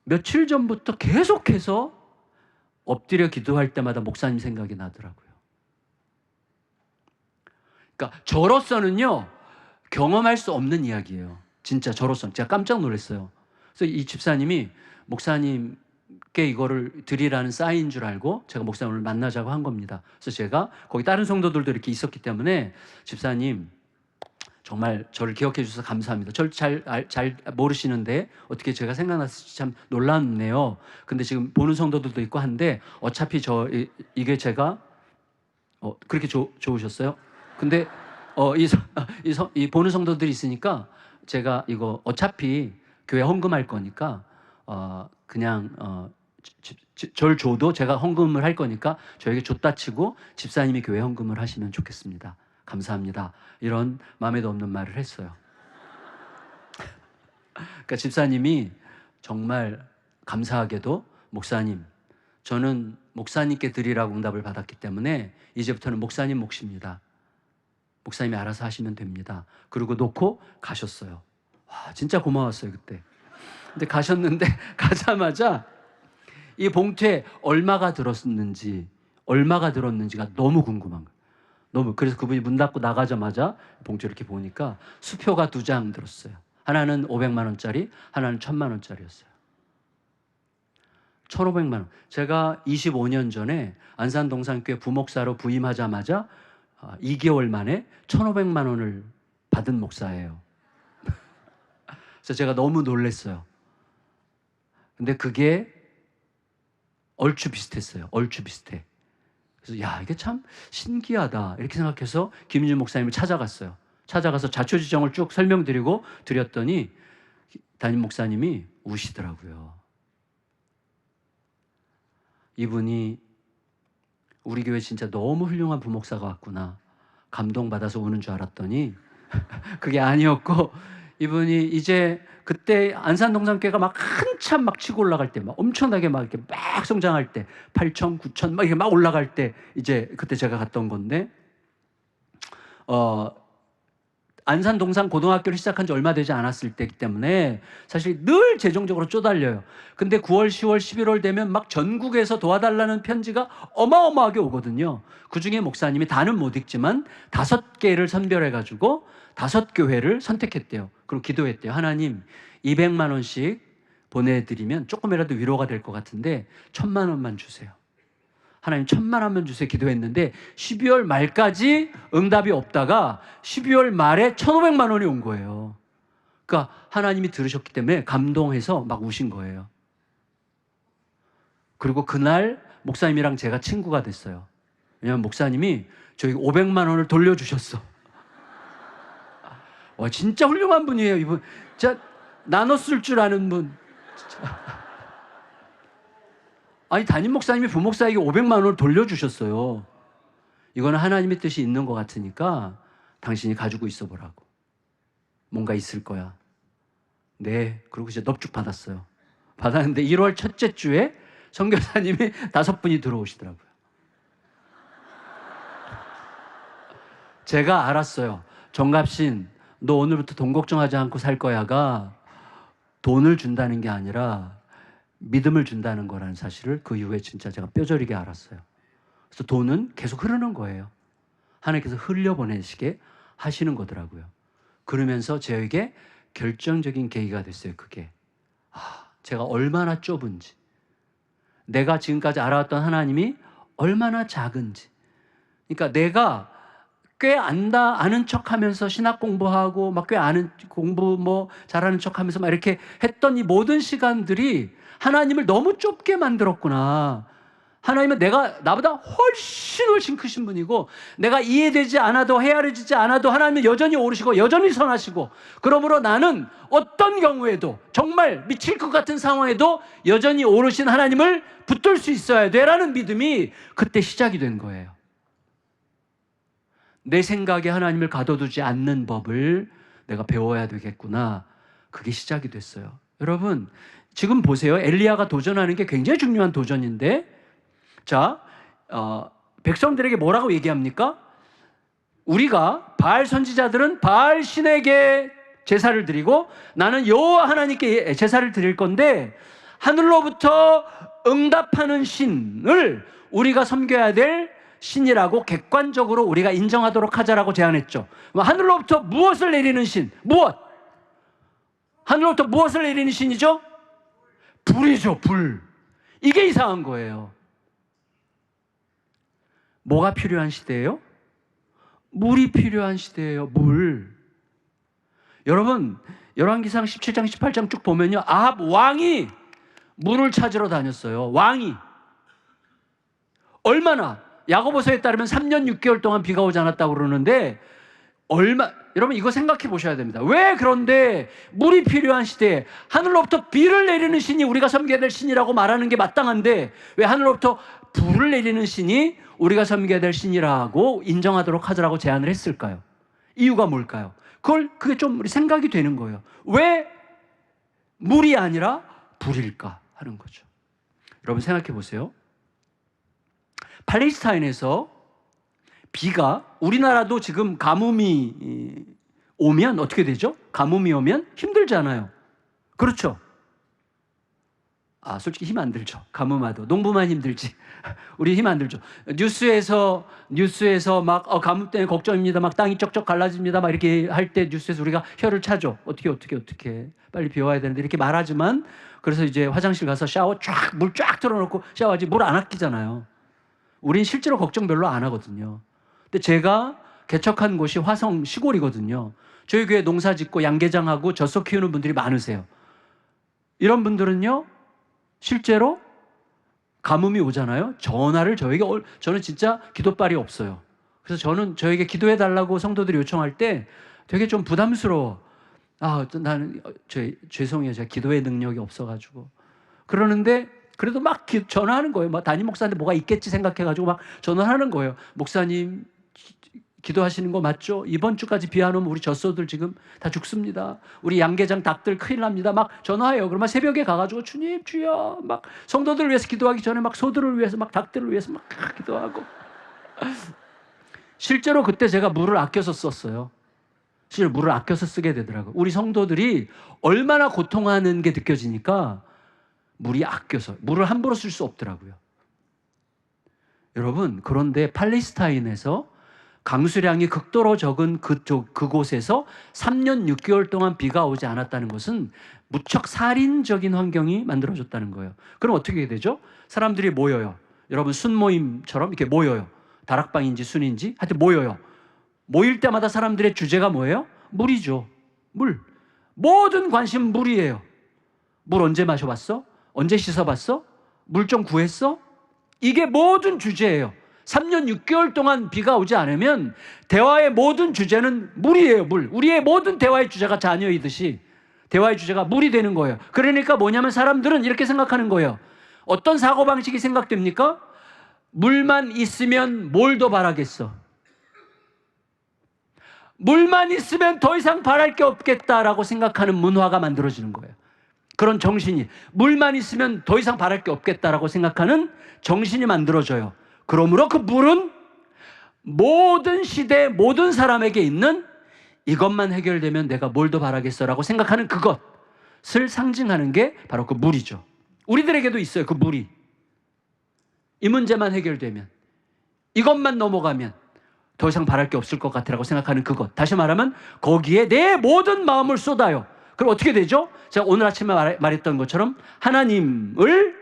며칠 전부터 계속해서 엎드려 기도할 때마다 목사님 생각이 나더라고요. 그러니까 저로서는요, 경험할 수 없는 이야기예요. 진짜 저로서는. 제가 깜짝 놀랐어요. 그래서 이 집사님이 목사님께 이거를 드리라는 사인인 줄 알고 제가 목사님을 만나자고 한 겁니다. 그래서 제가 거기 다른 성도들도 이렇게 있었기 때문에 집사님, 정말 저를 기억해 주셔서 감사합니다. 저를 잘 모르시는데 어떻게 제가 생각났을지 참 놀랐네요. 근데 지금 보는 성도들도 있고 한데 어차피 이게 제가 그렇게 좋으셨어요? 근데 이 보는 성도들이 있으니까 제가 이거 어차피 교회 헌금할 거니까 그냥 절 줘도 제가 헌금을 할 거니까 저에게 줬다 치고 집사님이 교회 헌금을 하시면 좋겠습니다. 감사합니다. 이런 마음에도 없는 말을 했어요. 그러니까 집사님이 정말 감사하게도 목사님, 저는 목사님께 드리라고 응답을 받았기 때문에 이제부터는 목사님 몫입니다. 목사님이 알아서 하시면 됩니다. 그리고 놓고 가셨어요. 와, 진짜 고마웠어요, 그때. 근데 가셨는데 가자마자 이 봉투에 얼마가 들었는지가 너무 궁금한 거예요. 그래서 그분이 문 닫고 나가자마자 봉투 이렇게 보니까 수표가 2장 들었어요. 하나는 500만 원짜리, 하나는 1000만 원짜리였어요. 1500만 원. 제가 25년 전에 안산동산교회 부목사로 부임하자마자 2개월 만에 1500만 원을 받은 목사예요. 그래서 제가 너무 놀랐어요. 근데 그게 얼추 비슷했어요. 얼추 비슷해. 그래서 야, 이게 참 신기하다 이렇게 생각해서 김윤준 목사님을 찾아갔어요. 찾아가서 자초지종을 쭉 드렸더니 담임 목사님이 우시더라고요. 이분이 우리 교회 진짜 너무 훌륭한 부목사가 왔구나, 감동받아서 우는 줄 알았더니 그게 아니었고, 이분이 이제 그때 안산동산교회가 막 한참 막 치고 올라갈 때, 막 엄청나게 막 이렇게 막 성장할 때, 8천, 9천 막 이렇게 막 올라갈 때, 이제 그때 제가 갔던 건데, 안산동산 고등학교를 시작한 지 얼마 되지 않았을 때이기 때문에 사실 늘 재정적으로 쪼달려요. 근데 9월, 10월, 11월 되면 막 전국에서 도와달라는 편지가 어마어마하게 오거든요. 그중에 목사님이 다는 못 읽지만 5개를 선별해가지고 5교회를 선택했대요. 그리고 기도했대요. 하나님, 200만 원씩 보내드리면 조금이라도 위로가 될 것 같은데 1000만 원만 주세요. 하나님 1000만 원만 주세요 기도했는데 12월 말까지 응답이 없다가 12월 말에 1500만 원이 온 거예요. 그러니까 하나님이 들으셨기 때문에 감동해서 막 우신 거예요. 그리고 그날 목사님이랑 제가 친구가 됐어요. 왜냐하면 목사님이 저희 500만 원을 돌려주셨어. 와, 진짜 훌륭한 분이에요, 이분. 진짜 나눠 쓸 줄 아는 분. 아니, 담임 목사님이 부목사에게 500만 원을 돌려주셨어요. 이거는 하나님의 뜻이 있는 것 같으니까 당신이 가지고 있어 보라고. 뭔가 있을 거야. 네. 그리고 이제 넙죽 받았어요. 받았는데 1월 첫째 주에 선교사님이 5분이 들어오시더라고요. 제가 알았어요. 정갑신, 너 오늘부터 돈 걱정하지 않고 살 거야가 돈을 준다는 게 아니라 믿음을 준다는 거라는 사실을 그 이후에 진짜 제가 뼈저리게 알았어요. 그래서 돈은 계속 흐르는 거예요. 하나님께서 흘려보내시게 하시는 거더라고요. 그러면서 저에게 결정적인 계기가 됐어요. 그게 제가 얼마나 좁은지, 내가 지금까지 알아왔던 하나님이 얼마나 작은지. 그러니까 내가 꽤 아는 척하면서 신학 공부하고 막 꽤 아는 공부 뭐 잘하는 척하면서 막 이렇게 했던 이 모든 시간들이 하나님을 너무 좁게 만들었구나. 하나님은 나보다 훨씬 크신 분이고, 내가 이해되지 않아도 헤아려지지 않아도 하나님은 여전히 오르시고 여전히 선하시고, 그러므로 나는 어떤 경우에도 정말 미칠 것 같은 상황에도 여전히 오르신 하나님을 붙들 수 있어야 돼라는 믿음이 그때 시작이 된 거예요. 내 생각에 하나님을 가둬두지 않는 법을 내가 배워야 되겠구나. 그게 시작이 됐어요. 여러분, 지금 보세요. 엘리야가 도전하는 게 굉장히 중요한 도전인데, 자, 백성들에게 뭐라고 얘기합니까? 우리가 바알 선지자들은 바알 신에게 제사를 드리고 나는 여호와 하나님께 제사를 드릴 건데, 하늘로부터 응답하는 신을 우리가 섬겨야 될 신이라고 객관적으로 우리가 인정하도록 하자라고 제안했죠. 하늘로부터 무엇을 내리는 신? 무엇? 하늘로부터 무엇을 내리는 신이죠? 불이죠, 불. 이게 이상한 거예요. 뭐가 필요한 시대예요? 물이 필요한 시대예요. 물. 여러분, 열왕기상 17장 18장 쭉 보면요, 아합 왕이 물을 찾으러 다녔어요. 왕이. 얼마나? 야고보서에 따르면 3년 6개월 동안 비가 오지 않았다고 그러는데, 여러분 이거 생각해 보셔야 됩니다. 왜 그런데 물이 필요한 시대에 하늘로부터 비를 내리는 신이 우리가 섬겨야 될 신이라고 말하는 게 마땅한데, 왜 하늘로부터 불을 내리는 신이 우리가 섬겨야 될 신이라고 인정하도록 하자라고 제안을 했을까요? 이유가 뭘까요? 그게 좀 우리 생각이 되는 거예요. 왜 물이 아니라 불일까 하는 거죠. 여러분 생각해 보세요. 팔레스타인에서 비가, 우리나라도 지금 가뭄이 오면 어떻게 되죠? 가뭄이 오면 힘들잖아요. 그렇죠? 솔직히 힘 안 들죠. 가뭄 와도. 농부만 힘들지. 우리 힘 안 들죠. 뉴스에서 막 가뭄 때문에 걱정입니다. 막 땅이 쩍쩍 갈라집니다. 막 이렇게 할 때 뉴스에서 우리가 혀를 차죠. 어떻게 빨리 비 와야 되는데 이렇게 말하지만, 그래서 이제 화장실 가서 샤워 물 쫙 틀어놓고 샤워하지, 물 안 아끼잖아요. 우린 실제로 걱정 별로 안 하거든요. 근데 제가 개척한 곳이 화성 시골이거든요. 저희 교회 농사 짓고 양계장하고 젖소 키우는 분들이 많으세요. 이런 분들은요, 실제로 가뭄이 오잖아요. 전화를 저는 진짜 기도빨이 없어요. 그래서 저는 저에게 기도해 달라고 성도들이 요청할 때 되게 좀 부담스러워. 나는 죄송해요. 제가 기도의 능력이 없어가지고. 그러는데 그래도 막 전화하는 거예요. 막 담임 목사한테 뭐가 있겠지 생각해가지고 막 전화하는 거예요. 목사님, 기도하시는 거 맞죠? 이번 주까지 비 안 오면 우리 젖소들 지금 다 죽습니다. 우리 양계장 닭들 큰일 납니다. 막 전화해요. 그러면 새벽에 가가지고 주님 주여, 막 성도들을 위해서 기도하기 전에 막 소들을 위해서, 막 닭들을 위해서 막 기도하고. 실제로 그때 제가 물을 아껴서 썼어요. 실제로 물을 아껴서 쓰게 되더라고요. 우리 성도들이 얼마나 고통하는 게 느껴지니까 물이 아껴서, 물을 함부로 쓸 수 없더라고요. 여러분, 그런데 팔레스타인에서 강수량이 극도로 적은 그곳에서 3년 6개월 동안 비가 오지 않았다는 것은 무척 살인적인 환경이 만들어졌다는 거예요. 그럼 어떻게 되죠? 사람들이 모여요. 여러분, 순모임처럼 이렇게 모여요. 다락방인지 순인지 하여튼 모여요. 모일 때마다 사람들의 주제가 뭐예요? 물이죠. 물. 모든 관심 물이에요. 물 언제 마셔봤어? 언제 씻어봤어? 물 좀 구했어? 이게 모든 주제예요. 3년 6개월 동안 비가 오지 않으면 대화의 모든 주제는 물이에요. 물. 우리의 모든 대화의 주제가 자녀이듯이 대화의 주제가 물이 되는 거예요. 그러니까 뭐냐면 사람들은 이렇게 생각하는 거예요. 어떤 사고방식이 생각됩니까? 물만 있으면 뭘 더 바라겠어? 물만 있으면 더 이상 바랄 게 없겠다라고 생각하는 문화가 만들어지는 거예요. 그런 정신이, 물만 있으면 더 이상 바랄 게 없겠다라고 생각하는 정신이 만들어져요. 그러므로 그 물은 모든 시대 모든 사람에게 있는, 이것만 해결되면 내가 뭘 더 바라겠어라고 생각하는 그것을 상징하는 게 바로 그 물이죠. 우리들에게도 있어요. 그 물이. 이 문제만 해결되면, 이것만 넘어가면 더 이상 바랄 게 없을 것 같으라고 생각하는 그것. 다시 말하면 거기에 내 모든 마음을 쏟아요. 그럼 어떻게 되죠? 제가 오늘 아침에 말했던 것처럼 하나님을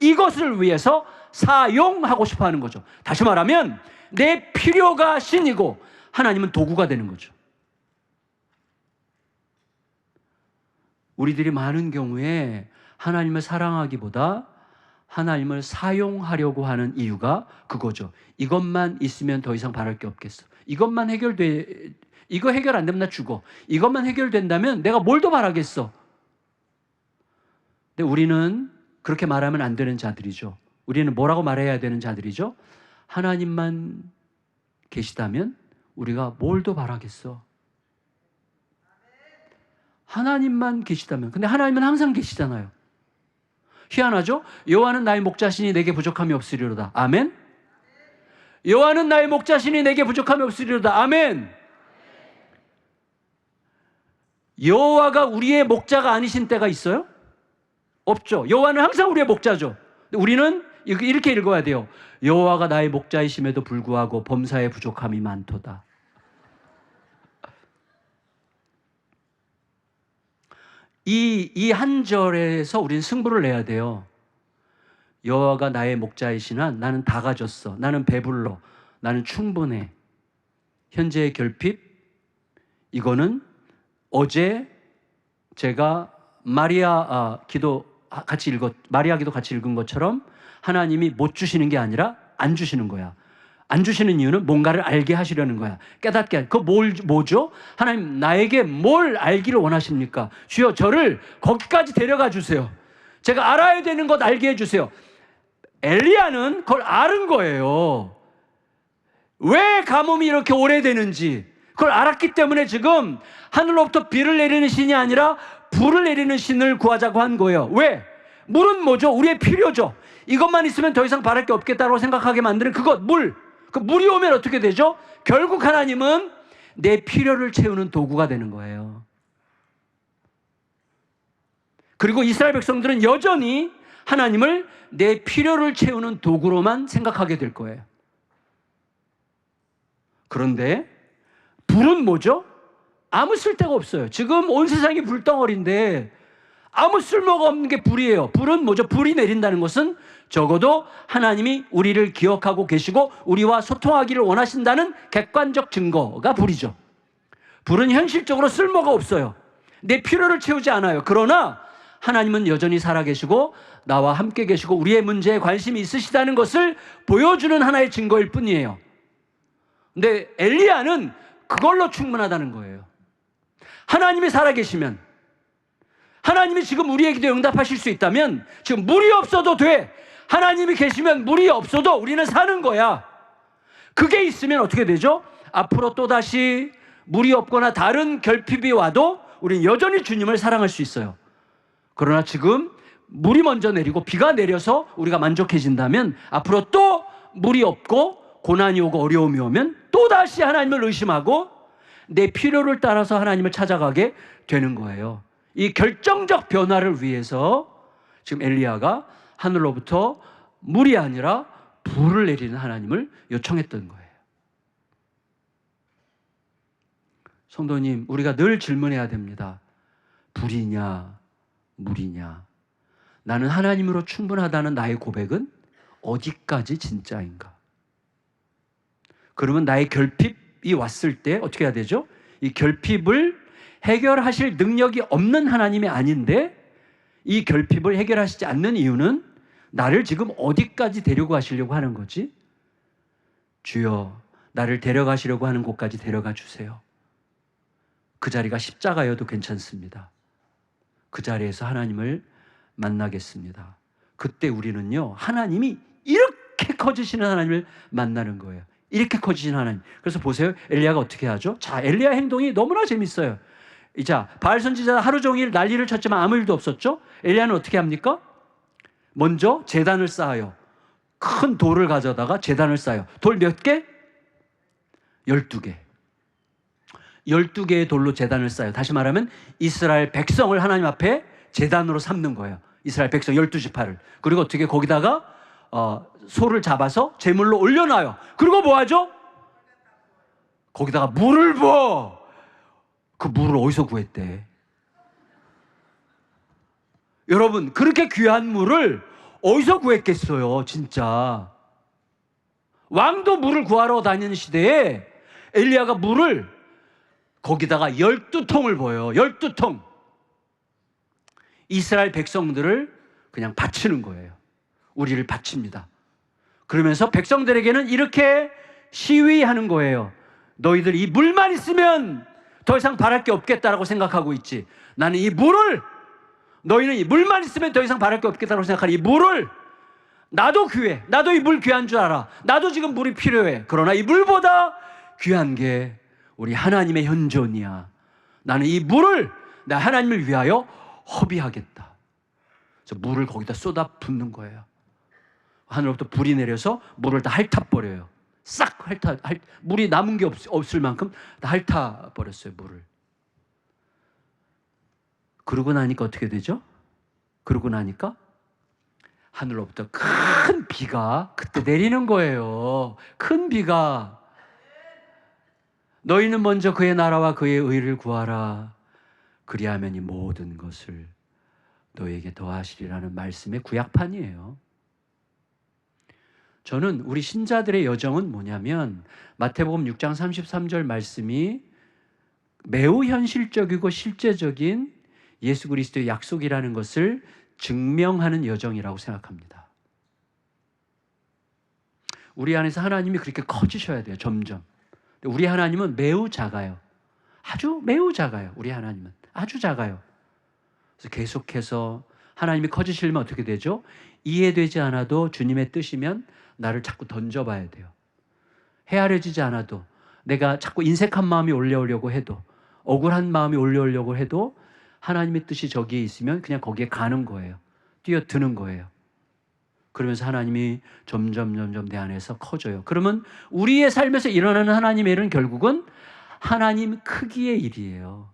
이것을 위해서 사용하고 싶어 하는 거죠. 다시 말하면 내 필요가 신이고 하나님은 도구가 되는 거죠. 우리들이 많은 경우에 하나님을 사랑하기보다 하나님을 사용하려고 하는 이유가 그거죠. 이것만 있으면 더 이상 바랄 게 없겠어. 이것만 이거 해결 안 되면 나 죽어. 이것만 해결된다면 내가 뭘 더 바라겠어. 근데 우리는 그렇게 말하면 안 되는 자들이죠. 우리는 뭐라고 말해야 되는 자들이죠? 하나님만 계시다면 우리가 뭘 더 바라겠어? 하나님만 계시다면. 근데 하나님은 항상 계시잖아요. 희한하죠? 여호와는 나의 목자시니 내게 부족함이 없으리로다. 아멘. 여호와는 나의 목자시니 내게 부족함이 없으리로다. 아멘. 여호와가 우리의 목자가 아니신 때가 있어요? 없죠. 여호와는 항상 우리의 목자죠. 우리는 이렇게 읽어야 돼요. 여호와가 나의 목자이심에도 불구하고 범사에 부족함이 많도다. 이 한 절에서 우리는 승부를 내야 돼요. 여호와가 나의 목자이시나 나는 다 가졌어. 나는 배불러. 나는 충분해. 현재의 결핍, 이거는 어제 제가 마리아 기도 같이 읽은 것처럼 하나님이 못 주시는 게 아니라 안 주시는 거야. 안 주시는 이유는 뭔가를 알게 하시려는 거야. 깨닫게. 뭐죠? 하나님 나에게 뭘 알기를 원하십니까? 주여 저를 거기까지 데려가 주세요. 제가 알아야 되는 것 알게 해주세요. 엘리야는 그걸 아는 거예요. 왜 가뭄이 이렇게 오래되는지 그걸 알았기 때문에 지금 하늘로부터 비를 내리는 신이 아니라 불을 내리는 신을 구하자고 한 거예요. 왜? 물은 뭐죠? 우리의 필요죠. 이것만 있으면 더 이상 바랄 게 없겠다고 생각하게 만드는 그것, 물. 그 물이 오면 어떻게 되죠? 결국 하나님은 내 필요를 채우는 도구가 되는 거예요. 그리고 이스라엘 백성들은 여전히 하나님을 내 필요를 채우는 도구로만 생각하게 될 거예요. 그런데 불은 뭐죠? 아무 쓸데가 없어요. 지금 온 세상이 불덩어리인데 아무 쓸모가 없는 게 불이에요. 불은 뭐죠? 불이 내린다는 것은 적어도 하나님이 우리를 기억하고 계시고 우리와 소통하기를 원하신다는 객관적 증거가 불이죠. 불은 현실적으로 쓸모가 없어요. 내 필요를 채우지 않아요. 그러나 하나님은 여전히 살아계시고 나와 함께 계시고 우리의 문제에 관심이 있으시다는 것을 보여주는 하나의 증거일 뿐이에요. 근데 엘리야는 그걸로 충분하다는 거예요. 하나님이 살아계시면, 하나님이 지금 우리의 기도에 응답하실 수 있다면 지금 물이 없어도 돼. 하나님이 계시면 물이 없어도 우리는 사는 거야. 그게 있으면 어떻게 되죠? 앞으로 또다시 물이 없거나 다른 결핍이 와도 우리는 여전히 주님을 사랑할 수 있어요. 그러나 지금 물이 먼저 내리고 비가 내려서 우리가 만족해진다면 앞으로 또 물이 없고 고난이 오고 어려움이 오면 또다시 하나님을 의심하고 내 필요를 따라서 하나님을 찾아가게 되는 거예요. 이 결정적 변화를 위해서 지금 엘리야가 하늘로부터 물이 아니라 불을 내리는 하나님을 요청했던 거예요. 성도님, 우리가 늘 질문해야 됩니다. 불이냐, 물이냐? 나는 하나님으로 충분하다는 나의 고백은 어디까지 진짜인가? 그러면 나의 결핍이 왔을 때 어떻게 해야 되죠? 이 결핍을 해결하실 능력이 없는 하나님이 아닌데 이 결핍을 해결하시지 않는 이유는 나를 지금 어디까지 데려가시려고 하는 거지? 주여, 나를 데려가시려고 하는 곳까지 데려가 주세요. 그 자리가 십자가여도 괜찮습니다. 그 자리에서 하나님을 만나겠습니다. 그때 우리는요, 하나님이 이렇게 커지시는 하나님을 만나는 거예요. 이렇게 커지시는 하나님. 그래서 보세요, 엘리야가 어떻게 하죠? 자, 엘리야 행동이 너무나 재밌어요. 자, 바알 선지자 하루 종일 난리를 쳤지만 아무 일도 없었죠? 엘리야는 어떻게 합니까? 먼저 제단을 쌓아요. 큰 돌을 가져다가 제단을 쌓아요. 돌 몇 개? 12개. 12개의 돌로 제단을 쌓아요. 다시 말하면 이스라엘 백성을 하나님 앞에 제단으로 삼는 거예요. 이스라엘 백성 12지파를. 그리고 어떻게 거기다가 소를 잡아서 제물로 올려놔요. 그리고 뭐 하죠? 거기다가 물을 부어. 그 물을 어디서 구했대? 여러분, 그렇게 귀한 물을 어디서 구했겠어요, 진짜. 왕도 물을 구하러 다니는 시대에 엘리야가 물을 거기다가 12통을 부어요. 12통. 이스라엘 백성들을 그냥 바치는 거예요. 우리를 바칩니다. 그러면서 백성들에게는 이렇게 시위하는 거예요. 너희들 이 물만 있으면 더 이상 바랄 게 없겠다라고 생각하고 있지. 나는 이 물을, 너희는 이 물만 있으면 더 이상 바랄 게 없겠다고 생각하는 이 물을, 나도 귀해. 나도 이 물 귀한 줄 알아. 나도 지금 물이 필요해. 그러나 이 물보다 귀한 게 우리 하나님의 현존이야. 나는 이 물을 나 하나님을 위하여 허비하겠다. 그래서 물을 거기다 쏟아 붓는 거예요. 하늘로부터 불이 내려서 물을 다 핥아버려요. 싹 물이 남은 게 없을 만큼 다 핥아버렸어요, 물을. 그러고 나니까 어떻게 되죠? 그러고 나니까 하늘로부터 큰 비가 그때 내리는 거예요. 큰 비가. 너희는 먼저 그의 나라와 그의 의를 구하라. 그리하면 이 모든 것을 너희에게 더하시리라는 말씀의 구약판이에요. 저는 우리 신자들의 여정은 뭐냐면 마태복음 6장 33절 말씀이 매우 현실적이고 실제적인 예수 그리스도의 약속이라는 것을 증명하는 여정이라고 생각합니다. 우리 안에서 하나님이 그렇게 커지셔야 돼요. 점점. 우리 하나님은 매우 작아요. 아주 매우 작아요. 우리 하나님은 아주 작아요. 그래서 계속해서 하나님이 커지시려면 어떻게 되죠? 이해되지 않아도 주님의 뜻이면 나를 자꾸 던져봐야 돼요. 헤아려지지 않아도 내가 자꾸 인색한 마음이 올라오려고 해도 억울한 마음이 올라오려고 해도 하나님의 뜻이 저기에 있으면 그냥 거기에 가는 거예요. 뛰어드는 거예요. 그러면서 하나님이 점점 내 안에서 커져요. 그러면 우리의 삶에서 일어나는 하나님의 일은 결국은 하나님 크기의 일이에요.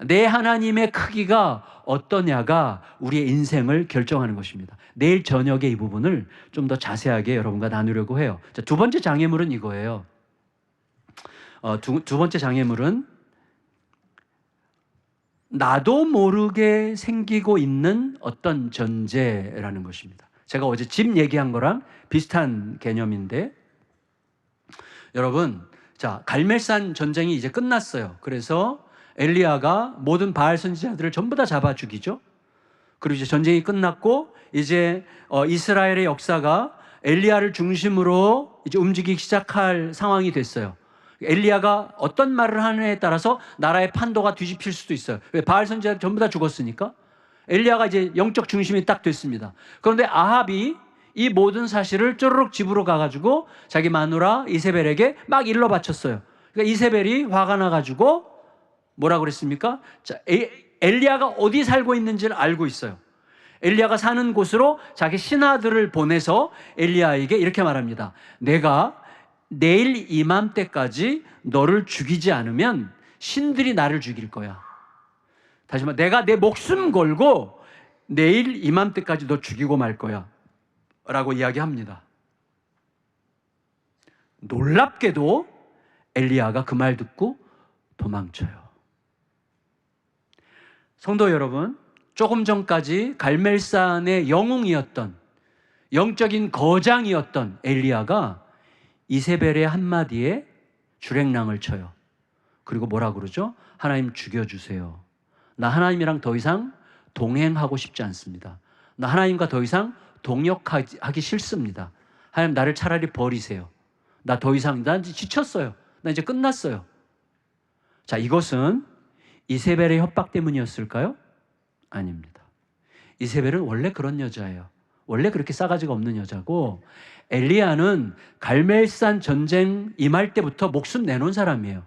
내 하나님의 크기가 어떠냐가 우리의 인생을 결정하는 것입니다. 내일 저녁에 이 부분을 좀 더 자세하게 여러분과 나누려고 해요. 자, 두 번째 장애물은 이거예요. 두 번째 장애물은 나도 모르게 생기고 있는 어떤 전제라는 것입니다. 제가 어제 집 얘기한 거랑 비슷한 개념인데, 여러분, 자, 갈멜산 전쟁이 이제 끝났어요. 그래서 엘리야가 모든 바알 선지자들을 전부 다 잡아 죽이죠. 그리고 이제 전쟁이 끝났고 이제 이스라엘의 역사가 엘리야를 중심으로 이제 움직이기 시작할 상황이 됐어요. 엘리야가 어떤 말을 하느냐에 따라서 나라의 판도가 뒤집힐 수도 있어요. 왜? 바알 선지자들 전부 다 죽었으니까. 엘리야가 이제 영적 중심이 딱 됐습니다. 그런데 아합이 이 모든 사실을 쪼르륵 집으로 가가지고 자기 마누라 이세벨에게 막 일러 바쳤어요. 그러니까 이세벨이 화가 나가지고 뭐라 그랬습니까? 자, 엘리야가 어디 살고 있는지를 알고 있어요. 엘리야가 사는 곳으로 자기 신하들을 보내서 엘리야에게 이렇게 말합니다. 내가 내일 이맘때까지 너를 죽이지 않으면 신들이 나를 죽일 거야. 다시 말해, 내가 내 목숨 걸고 내일 이맘때까지 너 죽이고 말 거야 라고 이야기합니다. 놀랍게도 엘리야가 그 말 듣고 도망쳐요. 성도 여러분, 조금 전까지 갈멜산의 영웅이었던, 영적인 거장이었던 엘리야가 이세벨의 한마디에 주랭랑을 쳐요. 그리고 뭐라 그러죠? 하나님 죽여주세요. 나 하나님이랑 더 이상 동행하고 싶지 않습니다. 나 하나님과 더 이상 동역하기 싫습니다. 하나님 나를 차라리 버리세요. 나 더 이상, 난 지쳤어요. 나 이제 끝났어요. 자, 이것은 이세벨의 협박 때문이었을까요? 아닙니다. 이세벨은 원래 그런 여자예요. 원래 그렇게 싸가지가 없는 여자고, 엘리야는 갈멜산 전쟁 임할 때부터 목숨 내놓은 사람이에요.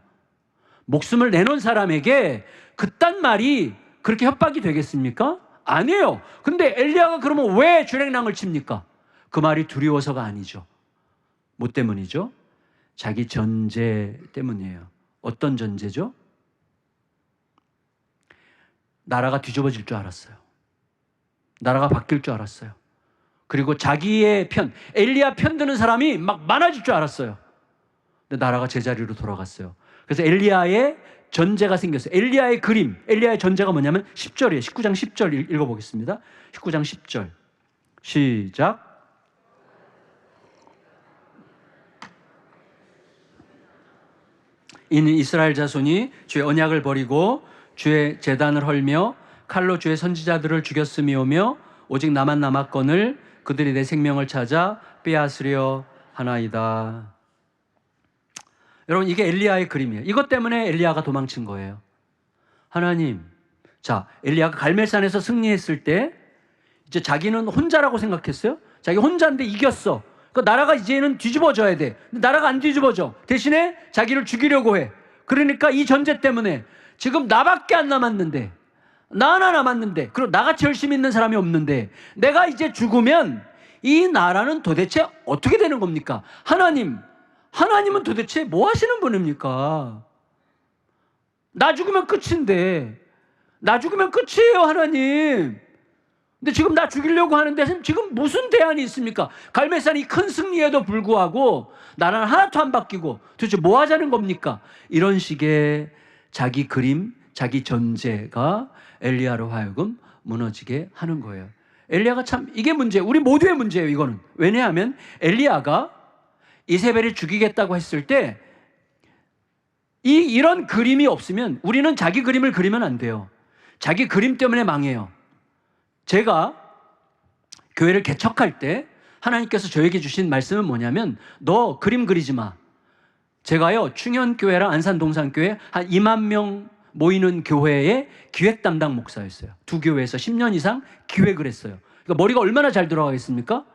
목숨을 내놓은 사람에게 그딴 말이 그렇게 협박이 되겠습니까? 아니에요. 근데 엘리야가 그러면 왜 주랭랑을 칩니까? 그 말이 두려워서가 아니죠. 뭐 때문이죠? 자기 전제 때문이에요. 어떤 전제죠? 나라가 뒤집어질 줄 알았어요. 나라가 바뀔 줄 알았어요. 그리고 자기의 편, 엘리야 편 드는 사람이 막 많아질 줄 알았어요. 근데 나라가 제자리로 돌아갔어요. 그래서 엘리야의 전제가 생겼어요. 엘리야의 그림, 엘리야의 전제가 뭐냐면 10절이에요. 19장 10절 읽어보겠습니다. 19장 10절 시작. 이는 이스라엘 자손이 주의 언약을 버리고 주의 제단을 헐며 칼로 주의 선지자들을 죽였음이오며 오직 나만 남았거늘 그들이 내 생명을 찾아 빼앗으려 하나이다. 여러분, 이게 엘리야의 그림이에요. 이것 때문에 엘리야가 도망친 거예요. 하나님, 자, 엘리야가 갈멜산에서 승리했을 때 이제 자기는 혼자라고 생각했어요. 자기 혼자인데 이겼어. 그 나라가 이제는 뒤집어져야 돼. 근데 나라가 안 뒤집어져. 대신에 자기를 죽이려고 해. 그러니까 이 전제 때문에 지금 나밖에 안 남았는데, 나 하나 남았는데, 그리고 나같이 열심히 있는 사람이 없는데, 내가 이제 죽으면 이 나라는 도대체 어떻게 되는 겁니까? 하나님은 도대체 뭐 하시는 분입니까? 나 죽으면 끝인데, 나 죽으면 끝이에요, 하나님. 근데 지금 나 죽이려고 하는데 지금 무슨 대안이 있습니까? 갈매산이 큰 승리에도 불구하고 나라는 하나도 안 바뀌고 도대체 뭐 하자는 겁니까? 이런 식의 자기 그림, 자기 전제가 엘리야로 하여금 무너지게 하는 거예요. 엘리야가 참 이게 문제예요. 우리 모두의 문제예요, 이거는. 왜냐하면 엘리야가 이세벨이 죽이겠다고 했을 때 이런 그림이 없으면 우리는 자기 그림을 그리면 안 돼요. 자기 그림 때문에 망해요. 제가 교회를 개척할 때 하나님께서 저에게 주신 말씀은 뭐냐면 너 그림 그리지 마. 제가요 충현교회랑 안산동산교회 한 2만 명 모이는 교회의 기획 담당 목사였어요. 두 교회에서 10년 이상 기획을 했어요. 그러니까 머리가 얼마나 잘 돌아가겠습니까?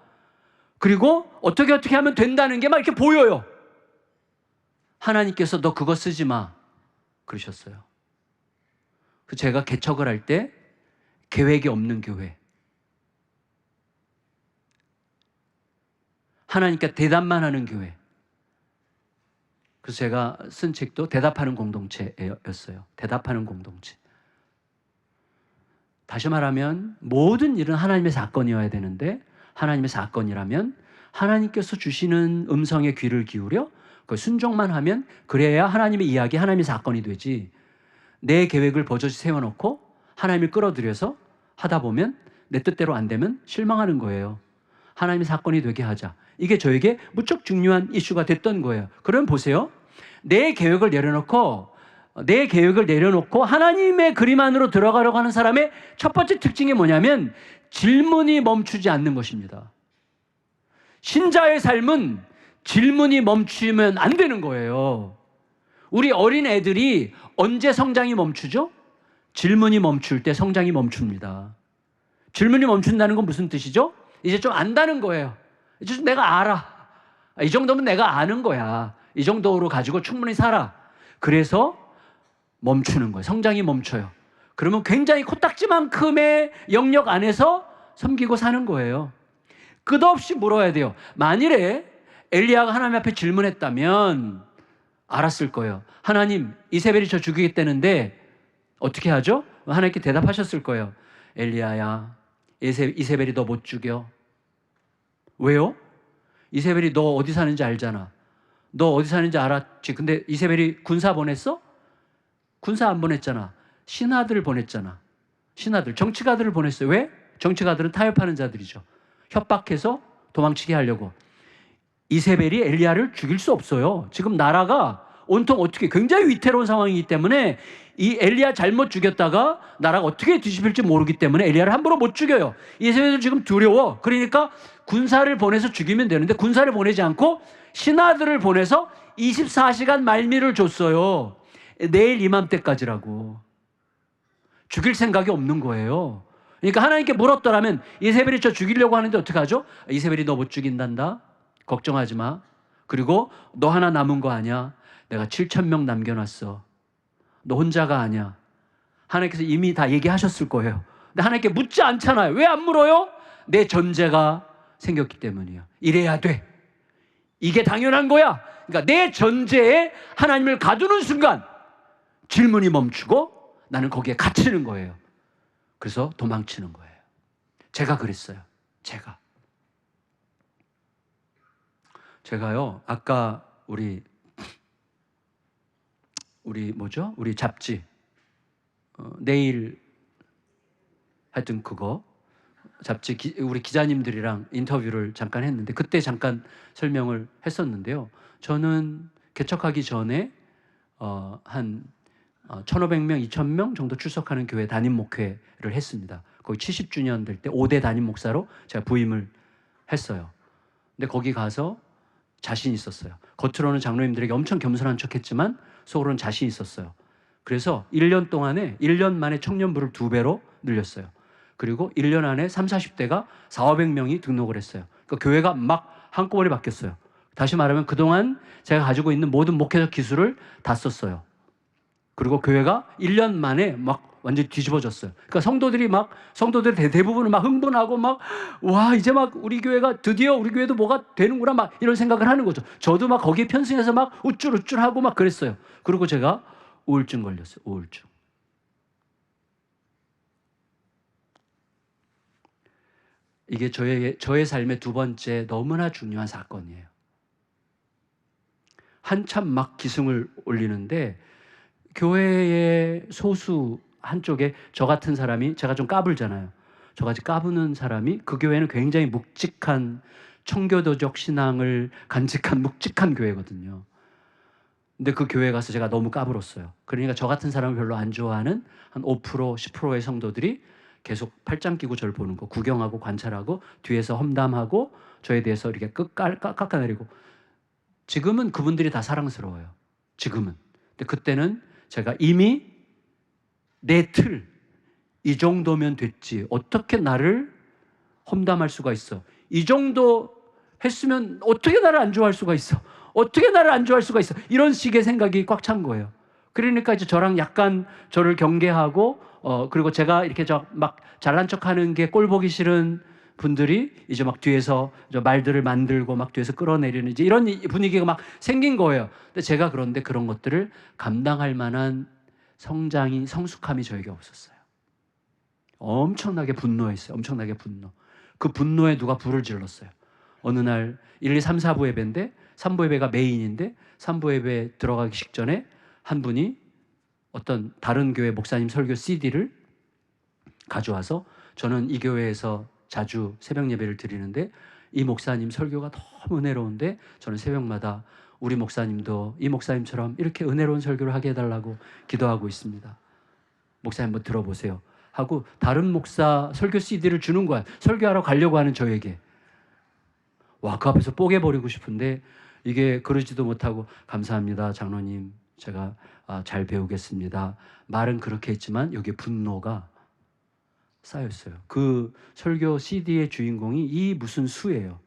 그리고 어떻게 하면 된다는 게 막 이렇게 보여요. 하나님께서 너 그거 쓰지 마 그러셨어요. 그래서 제가 개척을 할 때 계획이 없는 교회, 하나님께 대답만 하는 교회. 그래서 제가 쓴 책도 대답하는 공동체였어요. 대답하는 공동체. 다시 말하면 모든 일은 하나님의 사건이어야 되는데 하나님의 사건이라면 하나님께서 주시는 음성에 귀를 기울여 그 순종만 하면 그래야 하나님의 이야기, 하나님의 사건이 되지. 내 계획을 버젓이 세워놓고 하나님을 끌어들여서 하다 보면 내 뜻대로 안 되면 실망하는 거예요. 하나님의 사건이 되게 하자. 이게 저에게 무척 중요한 이슈가 됐던 거예요. 그럼 보세요. 내 계획을 내려놓고 하나님의 그림 안으로 들어가려고 하는 사람의 첫 번째 특징이 뭐냐면 질문이 멈추지 않는 것입니다. 신자의 삶은 질문이 멈추면 안 되는 거예요. 우리 어린 애들이 언제 성장이 멈추죠? 질문이 멈출 때 성장이 멈춥니다. 질문이 멈춘다는 건 무슨 뜻이죠? 이제 좀 안다는 거예요. 이제 좀 내가 알아. 이 정도면 내가 아는 거야. 이 정도로 가지고 충분히 살아. 그래서 멈추는 거예요. 성장이 멈춰요. 그러면 굉장히 코딱지만큼의 영역 안에서 섬기고 사는 거예요. 끝없이 물어야 돼요. 만일에 엘리야가 하나님 앞에 질문했다면 알았을 거예요. 하나님, 이세벨이 저 죽이겠다는데 어떻게 하죠? 하나님께 대답하셨을 거예요. 엘리야야, 이세벨이 너 못 죽여. 왜요? 이세벨이 너 어디 사는지 알잖아. 너 어디 사는지 알았지. 근데 이세벨이 군사 보냈어? 군사 안 보냈잖아. 신하들 보냈잖아. 신하들, 정치가들을 보냈어요. 왜? 정치가들은 타협하는 자들이죠. 협박해서 도망치게 하려고. 이세벨이 엘리야를 죽일 수 없어요. 지금 나라가 온통 어떻게 굉장히 위태로운 상황이기 때문에 이 엘리야 잘못 죽였다가 나라가 어떻게 뒤집힐지 모르기 때문에 엘리야를 함부로 못 죽여요. 이세벨도 지금 두려워. 그러니까 군사를 보내서 죽이면 되는데 군사를 보내지 않고 신하들을 보내서 24시간 말미를 줬어요. 내일 이맘때까지라고. 죽일 생각이 없는 거예요. 그러니까 하나님께 물었더라면 이세벨이 저 죽이려고 하는데 어떡하죠? 이세벨이 너 못 죽인단다. 걱정하지 마. 그리고 너 하나 남은 거 아니야. 내가 7,000명 남겨놨어. 너 혼자가 아니야. 하나님께서 이미 다 얘기하셨을 거예요. 근데 하나님께 묻지 않잖아요. 왜 안 물어요? 내 전제가 생겼기 때문이에요. 이래야 돼. 이게 당연한 거야. 그러니까 내 전제에 하나님을 가두는 순간 질문이 멈추고 나는 거기에 갇히는 거예요. 그래서 도망치는 거예요. 제가 그랬어요. 제가요 아까 우리 잡지 내일 하여튼 그거 잡지 우리 기자님들이랑 인터뷰를 잠깐 했는데 그때 잠깐 설명을 했었는데요. 저는 개척하기 전에 한 1,500명, 2,000명 정도 출석하는 교회 담임 목회를 했습니다. 거의 70주년 될 때 5대 담임 목사로 제가 부임을 했어요. 근데 거기 가서 자신 있었어요. 겉으로는 장로님들에게 엄청 겸손한 척했지만 속으로는 자신 있었어요. 그래서 1년 만에 청년부를 2배로 늘렸어요. 그리고 1년 안에 30, 40대가 400, 500명이 등록을 했어요. 그러니까 교회가 막 한꺼번에 바뀌었어요. 다시 말하면 그동안 제가 가지고 있는 모든 목회적 기술을 다 썼어요. 그리고 교회가 1년 만에 막 완전히 뒤집어졌어요. 그러니까 성도들이 대부분은 막 흥분하고 막, 와, 이제 막 우리 교회가 드디어 우리 교회도 뭐가 되는구나 막 이런 생각을 하는 거죠. 저도 막 거기에 편승해서 막 우쭐우쭐하고 막 그랬어요. 그리고 제가 우울증 걸렸어요. 우울증. 이게 저의 삶의 두 번째 너무나 중요한 사건이에요. 한참 막 기승을 올리는데 교회의 소수 한쪽에 저 같은 사람이, 제가 좀 까불잖아요. 저같이 까부는 사람이, 그 교회는 굉장히 묵직한 청교도적 신앙을 간직한 묵직한 교회거든요. 근데 그 교회 가서 제가 너무 까불었어요. 그러니까 저 같은 사람을 별로 안 좋아하는 한 5%, 10%의 성도들이 계속 팔짱 끼고 저를 보는 거, 구경하고 관찰하고 뒤에서 험담하고 저에 대해서 이렇게 깎아내리고. 지금은 그분들이 다 사랑스러워요. 지금은. 근데 그때는 제가 이미 내 틀, 이 정도면 됐지. 어떻게 나를 험담할 수가 있어. 이 정도 했으면 어떻게 나를 안 좋아할 수가 있어. 어떻게 나를 안 좋아할 수가 있어. 이런 식의 생각이 꽉 찬 거예요. 그러니까 이제 저랑 약간 저를 경계하고, 그리고 제가 이렇게 막 잘난 척 하는 게 꼴 보기 싫은 분들이 이제 막 뒤에서 말들을 만들고 막 뒤에서 끌어내리는 이제 이런 분위기가 막 생긴 거예요. 근데 제가 그런데 그런 것들을 감당할 만한 성숙함이 저에게 없었어요. 엄청나게 분노했어요. 엄청나게 분노. 그 분노에 누가 불을 질렀어요. 어느 날 1, 2, 3, 4부 예배인데 3부 예배가 메인인데 3부 예배 들어가기 직전에 한 분이 어떤 다른 교회 목사님 설교 CD를 가져와서, 저는 이 교회에서 자주 새벽 예배를 드리는데 이 목사님 설교가 너무 은혜로운데 저는 새벽마다 우리 목사님도 이 목사님처럼 이렇게 은혜로운 설교를 하게 해달라고 기도하고 있습니다. 목사님 한번 들어보세요 하고 다른 목사 설교 CD를 주는 거야. 설교하러 가려고 하는 저에게. 와, 그 앞에서 뽀개버리고 싶은데 이게 그러지도 못하고, 감사합니다 장로님, 제가 잘 배우겠습니다. 말은 그렇게 했지만 여기에 분노가 쌓였어요. 그 설교 CD의 주인공이 이 무슨 수예요.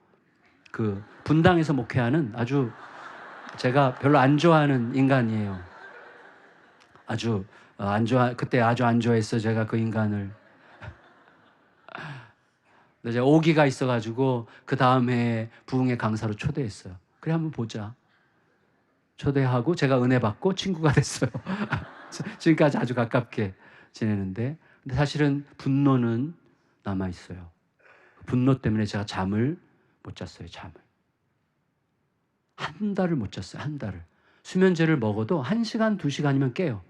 그 분당에서 목회하는 아주 제가 별로 안 좋아하는 인간이에요. 아주 그때 아주 안 좋아했어 제가 그 인간을. 근데 제가 오기가 있어가지고 그 다음에 부흥회 강사로 초대했어요. 그래 한번 보자. 초대하고 제가 은혜 받고 친구가 됐어요. 지금까지 아주 가깝게 지내는데, 근데 사실은 분노는 남아 있어요. 분노 때문에 제가 잠을 못 잤어요. 잠을 한 달을 못 잤어요. 한 달을. 수면제를 먹어도 1시간, 2시간이면 깨요.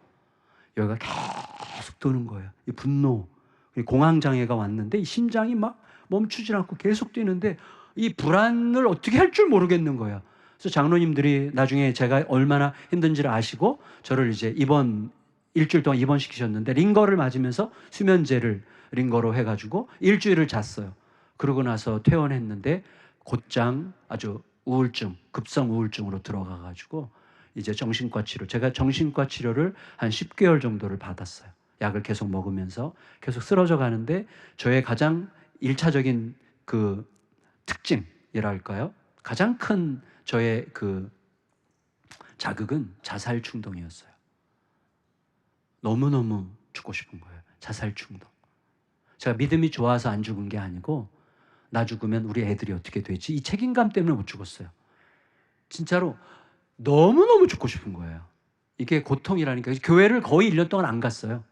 여기가 계속 도는 거예요. 이 분노. 공황장애가 왔는데 이 심장이 막 멈추질 않고 계속 뛰는데 이 불안을 어떻게 할 줄 모르겠는 거예요. 그래서 장로님들이 나중에 제가 얼마나 힘든지를 아시고 저를 이제 일주일 동안 입원시키셨는데, 링거를 맞으면서 수면제를 링거로 해가지고 일주일을 잤어요. 그러고 나서 퇴원했는데 곧장 아주 우울증, 급성 우울증으로 들어가가지고 이제 제가 정신과 치료를 한 10개월 정도를 받았어요. 약을 계속 먹으면서 계속 쓰러져 가는데, 저의 가장 1차적인 그 특징이랄까요? 가장 큰 저의 그 자극은 자살 충동이었어요. 너무너무 죽고 싶은 거예요. 자살 충동. 제가 믿음이 좋아서 안 죽은 게 아니고, 나 죽으면 우리 애들이 어떻게 되지? 이 책임감 때문에 못 죽었어요. 진짜로 너무너무 죽고 싶은 거예요. 이게 고통이라니까. 교회를 거의 1년 동안 안 갔어요.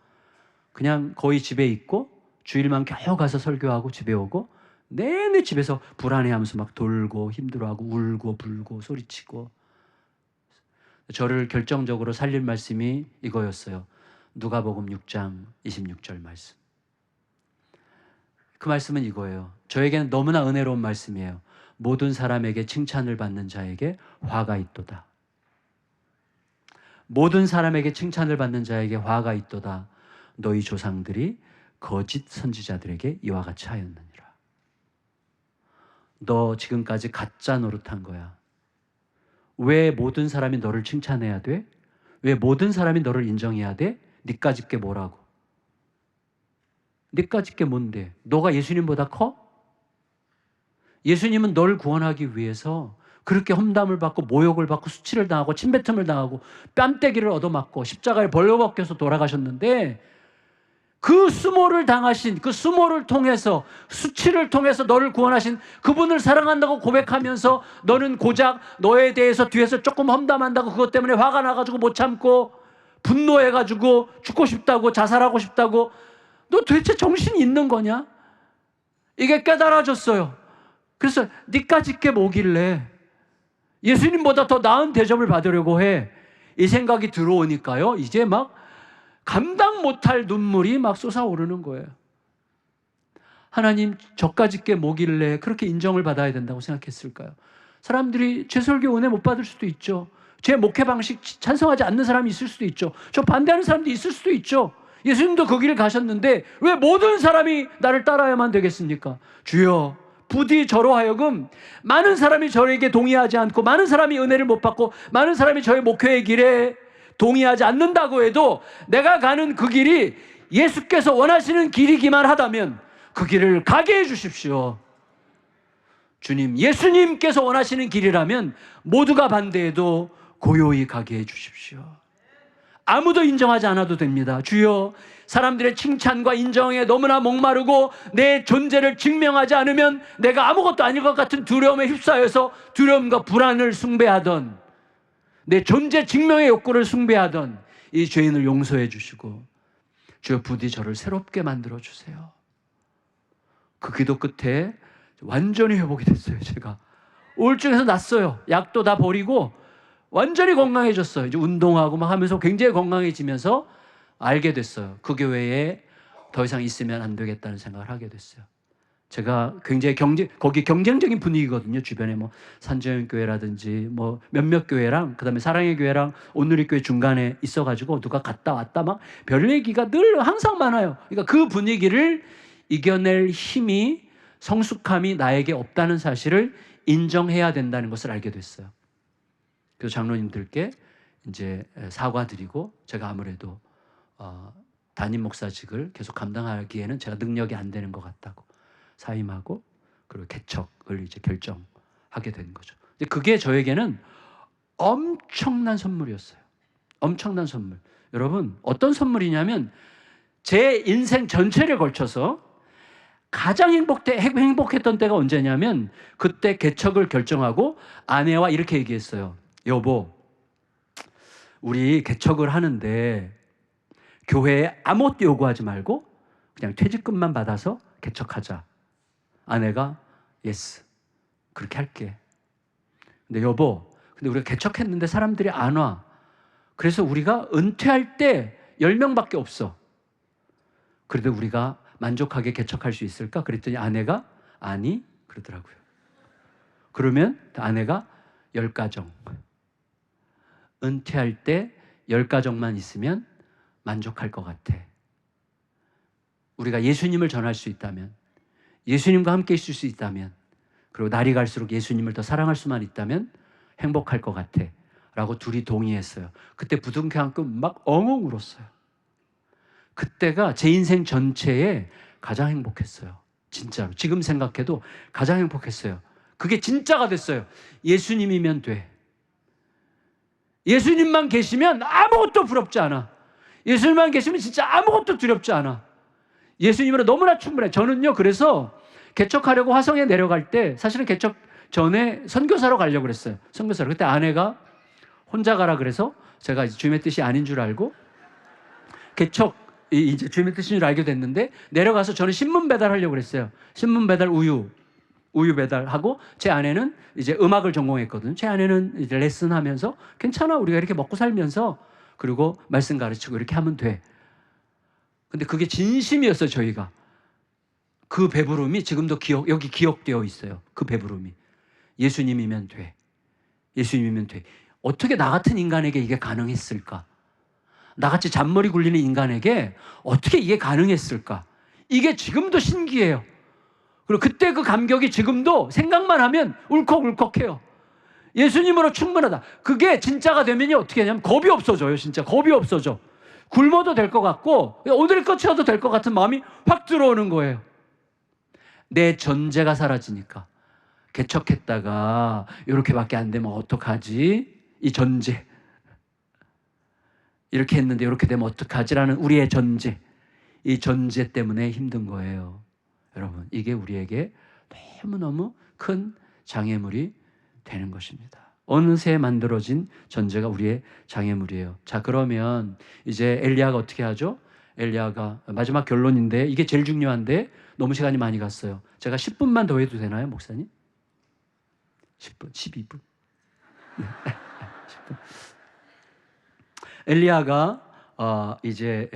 그냥 거의 집에 있고 주일만 겨우 가서 설교하고 집에 오고 내내 집에서 불안해하면서 막 돌고 힘들어하고 울고 불고 소리치고. 저를 결정적으로 살릴 말씀이 이거였어요. 누가복음 6장 26절 말씀. 그 말씀은 이거예요. 저에게는 너무나 은혜로운 말씀이에요. 모든 사람에게 칭찬을 받는 자에게 화가 있도다. 모든 사람에게 칭찬을 받는 자에게 화가 있도다. 너희 조상들이 거짓 선지자들에게 이와 같이 하였느니라. 너 지금까지 가짜 노릇한 거야. 왜 모든 사람이 너를 칭찬해야 돼? 왜 모든 사람이 너를 인정해야 돼? 니까짓 게 뭐라고? 니까짓 게 뭔데? 너가 예수님보다 커? 예수님은 널 구원하기 위해서 그렇게 험담을 받고 모욕을 받고 수치를 당하고 침뱉음을 당하고 뺨때기를 얻어맞고 십자가에 벌거벗겨서 돌아가셨는데, 그 수모를 당하신, 그 수모를 통해서, 수치를 통해서 너를 구원하신 그분을 사랑한다고 고백하면서 너는 고작 너에 대해서 뒤에서 조금 험담한다고 그것 때문에 화가 나가지고 못 참고 분노해가지고 죽고 싶다고, 자살하고 싶다고, 너 도대체 정신이 있는 거냐? 이게 깨달아졌어요. 그래서 니까짓 게 뭐길래 예수님보다 더 나은 대접을 받으려고 해. 이 생각이 들어오니까요, 이제 막 감당 못할 눈물이 막 쏟아오르는 거예요. 하나님, 저까짓 게 뭐길래 그렇게 인정을 받아야 된다고 생각했을까요? 사람들이 제 설교 은혜 못 받을 수도 있죠. 제 목회 방식 찬성하지 않는 사람이 있을 수도 있죠. 저 반대하는 사람도 있을 수도 있죠. 예수님도 그 길을 가셨는데 왜 모든 사람이 나를 따라야만 되겠습니까? 주여, 부디 저로 하여금 많은 사람이 저에게 동의하지 않고 많은 사람이 은혜를 못 받고 많은 사람이 저의 목회의 길에 동의하지 않는다고 해도 내가 가는 그 길이 예수께서 원하시는 길이기만 하다면 그 길을 가게 해 주십시오. 주님, 예수님께서 원하시는 길이라면 모두가 반대해도 고요히 가게 해 주십시오. 아무도 인정하지 않아도 됩니다. 주여, 사람들의 칭찬과 인정에 너무나 목마르고 내 존재를 증명하지 않으면 내가 아무것도 아닐 것 같은 두려움에 휩싸여서 두려움과 불안을 숭배하던, 내 존재 증명의 욕구를 숭배하던 이 죄인을 용서해 주시고 주여, 부디 저를 새롭게 만들어 주세요. 그 기도 끝에 완전히 회복이 됐어요. 제가 우울증에서 났어요. 약도 다 버리고 완전히 건강해졌어요. 이제 운동하고 막 하면서 굉장히 건강해지면서 알게 됐어요. 그 교회에 더 이상 있으면 안 되겠다는 생각을 하게 됐어요. 제가 굉장히 거기 경쟁적인 분위기거든요. 주변에 뭐 산지영 교회라든지 뭐 몇몇 교회랑 그다음에 사랑의 교회랑 온누리 교회 중간에 있어가지고 누가 갔다 왔다 막 별 얘기가 늘 항상 많아요. 그러니까 그 분위기를 이겨낼 힘이, 성숙함이 나에게 없다는 사실을 인정해야 된다는 것을 알게 됐어요. 그래서 장로님들께 이제 사과드리고, 제가 아무래도 담임 목사직을 계속 감당하기에는 제가 능력이 안 되는 것 같다고 사임하고, 그리고 개척을 이제 결정하게 된 거죠. 근데 그게 저에게는 엄청난 선물이었어요. 엄청난 선물. 여러분, 어떤 선물이냐면 제 인생 전체를 걸쳐서 가장 행복했던 때가 언제냐면 그때 개척을 결정하고 아내와 이렇게 얘기했어요. 여보, 우리 개척을 하는데 교회에 아무것도 요구하지 말고 그냥 퇴직금만 받아서 개척하자. 아내가 예스, 그렇게 할게. 근데 여보, 근데 우리가 개척했는데 사람들이 안 와. 그래서 우리가 은퇴할 때 10명밖에 없어. 그래도 우리가 만족하게 개척할 수 있을까? 그랬더니 아내가 아니 그러더라고요. 그러면 아내가 10가정, 은퇴할 때 10가정만 있으면 만족할 것 같아. 우리가 예수님을 전할 수 있다면, 예수님과 함께 있을 수 있다면, 그리고 날이 갈수록 예수님을 더 사랑할 수만 있다면 행복할 것 같아 라고 둘이 동의했어요. 그때 부둥켜 안고 막 엉엉 울었어요. 그때가 제 인생 전체에 가장 행복했어요. 진짜로 지금 생각해도 가장 행복했어요. 그게 진짜가 됐어요. 예수님이면 돼. 예수님만 계시면 아무것도 부럽지 않아. 예수님만 계시면 진짜 아무것도 두렵지 않아. 예수님으로 너무나 충분해. 저는요, 그래서 개척하려고 화성에 내려갈 때 사실은 개척 전에 선교사로 가려고 그랬어요. 선교사로. 그때 아내가 혼자 가라 그래서 제가 주님의 뜻이 아닌 줄 알고 개척 이제 주님의 뜻인 줄 알게 됐는데, 내려가서 저는 신문 배달하려고 그랬어요. 신문 배달, 우유 배달하고, 제 아내는 이제 음악을 전공했거든요. 제 아내는 이제 레슨하면서 괜찮아, 우리가 이렇게 먹고 살면서, 그리고 말씀 가르치고 이렇게 하면 돼. 근데 그게 진심이었어요. 저희가 그 배부름이 지금도 여기 기억되어 있어요. 그 배부름이 예수님이면 돼. 예수님이면 돼. 어떻게 나 같은 인간에게 이게 가능했을까? 나같이 잔머리 굴리는 인간에게 어떻게 이게 가능했을까? 이게 지금도 신기해요. 그리고 그때 그 감격이 지금도 생각만 하면 울컥울컥해요. 예수님으로 충분하다. 그게 진짜가 되면요, 어떻게 하냐면 겁이 없어져요. 진짜 겁이 없어져. 굶어도 될 것 같고 오늘의 끝이어도 될 것 같은 마음이 확 들어오는 거예요. 내 존재가 사라지니까. 개척했다가 이렇게밖에 안 되면 어떡하지? 이 전제. 이렇게 했는데 이렇게 되면 어떡하지라는 우리의 전제. 이 전제 때문에 힘든 거예요. 여러분, 이게 우리에게 너무너무 큰 장애물이 되는 것입니다. 어느새 만들어진 전제가 우리의 장애물이에요. 자, 그러면 이제 엘리야가 어떻게 하죠? 엘리야가 마지막 결론인데 이게 제일 중요한데 너무 시간이 많이 갔어요. 제가 10분만 더 해도 되나요, 목사님? 10분, 12분. 10분. 엘리야가 이제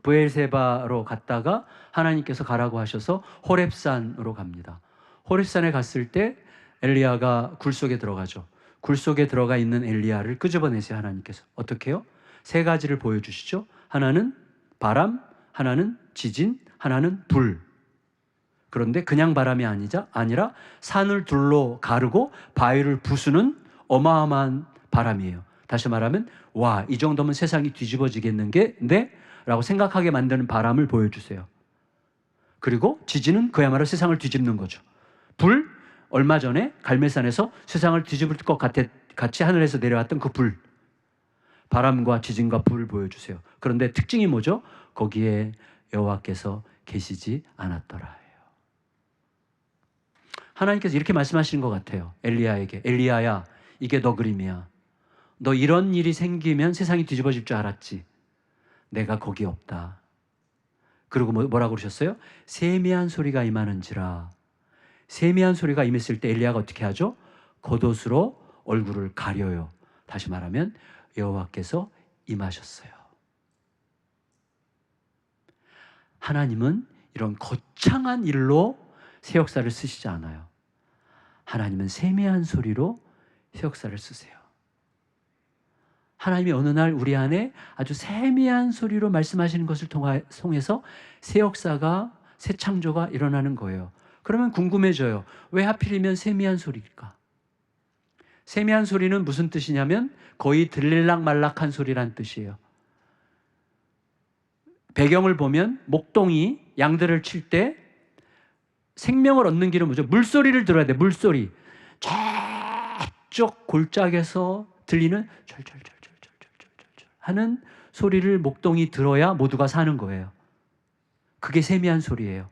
브엘세바로 갔다가 하나님께서 가라고 하셔서 호렙산으로 갑니다. 호렙산에 갔을 때 엘리야가 굴 속에 들어가죠. 굴 속에 들어가 있는 엘리야를 끄집어내세요. 하나님께서 어떻게 해요? 세 가지를 보여주시죠. 하나는 바람, 하나는 지진, 하나는 불. 그런데 그냥 바람이 아니라 산을 둘로 가르고 바위를 부수는 어마어마한 바람이에요. 다시 말하면 와, 이 정도면 세상이 뒤집어지겠는데? 라고 생각하게 만드는 바람을 보여주세요. 그리고 지진은 그야말로 세상을 뒤집는 거죠. 불, 얼마 전에 갈멜산에서 세상을 뒤집을 것 같이 하늘에서 내려왔던 그 불. 바람과 지진과 불을 보여주세요. 그런데 특징이 뭐죠? 거기에 여호와께서 계시지 않았더라. 하나님께서 이렇게 말씀하시는 것 같아요. 엘리야에게. 엘리야야, 이게 너 그림이야. 너 이런 일이 생기면 세상이 뒤집어질 줄 알았지. 내가 거기 없다. 그리고 뭐라고 그러셨어요? 세미한 소리가 임하는지라. 세미한 소리가 임했을 때 엘리야가 어떻게 하죠? 겉옷으로 얼굴을 가려요. 다시 말하면 여호와께서 임하셨어요. 하나님은 이런 거창한 일로 새 역사를 쓰시지 않아요. 하나님은 세미한 소리로 새 역사를 쓰세요. 하나님이 어느 날 우리 안에 아주 세미한 소리로 말씀하시는 것을 통해서 새 역사가, 새 창조가 일어나는 거예요. 그러면 궁금해져요. 왜 하필이면 세미한 소리일까? 세미한 소리는 무슨 뜻이냐면 거의 들릴락말락한 소리란 뜻이에요. 배경을 보면 목동이 양들을 칠 때 생명을 얻는 길은 뭐죠? 물소리를 들어야 돼. 물소리. 저쪽 골짜기에서 들리는 철철철철철철철철 하는 소리를 목동이 들어야 모두가 사는 거예요. 그게 세미한 소리예요.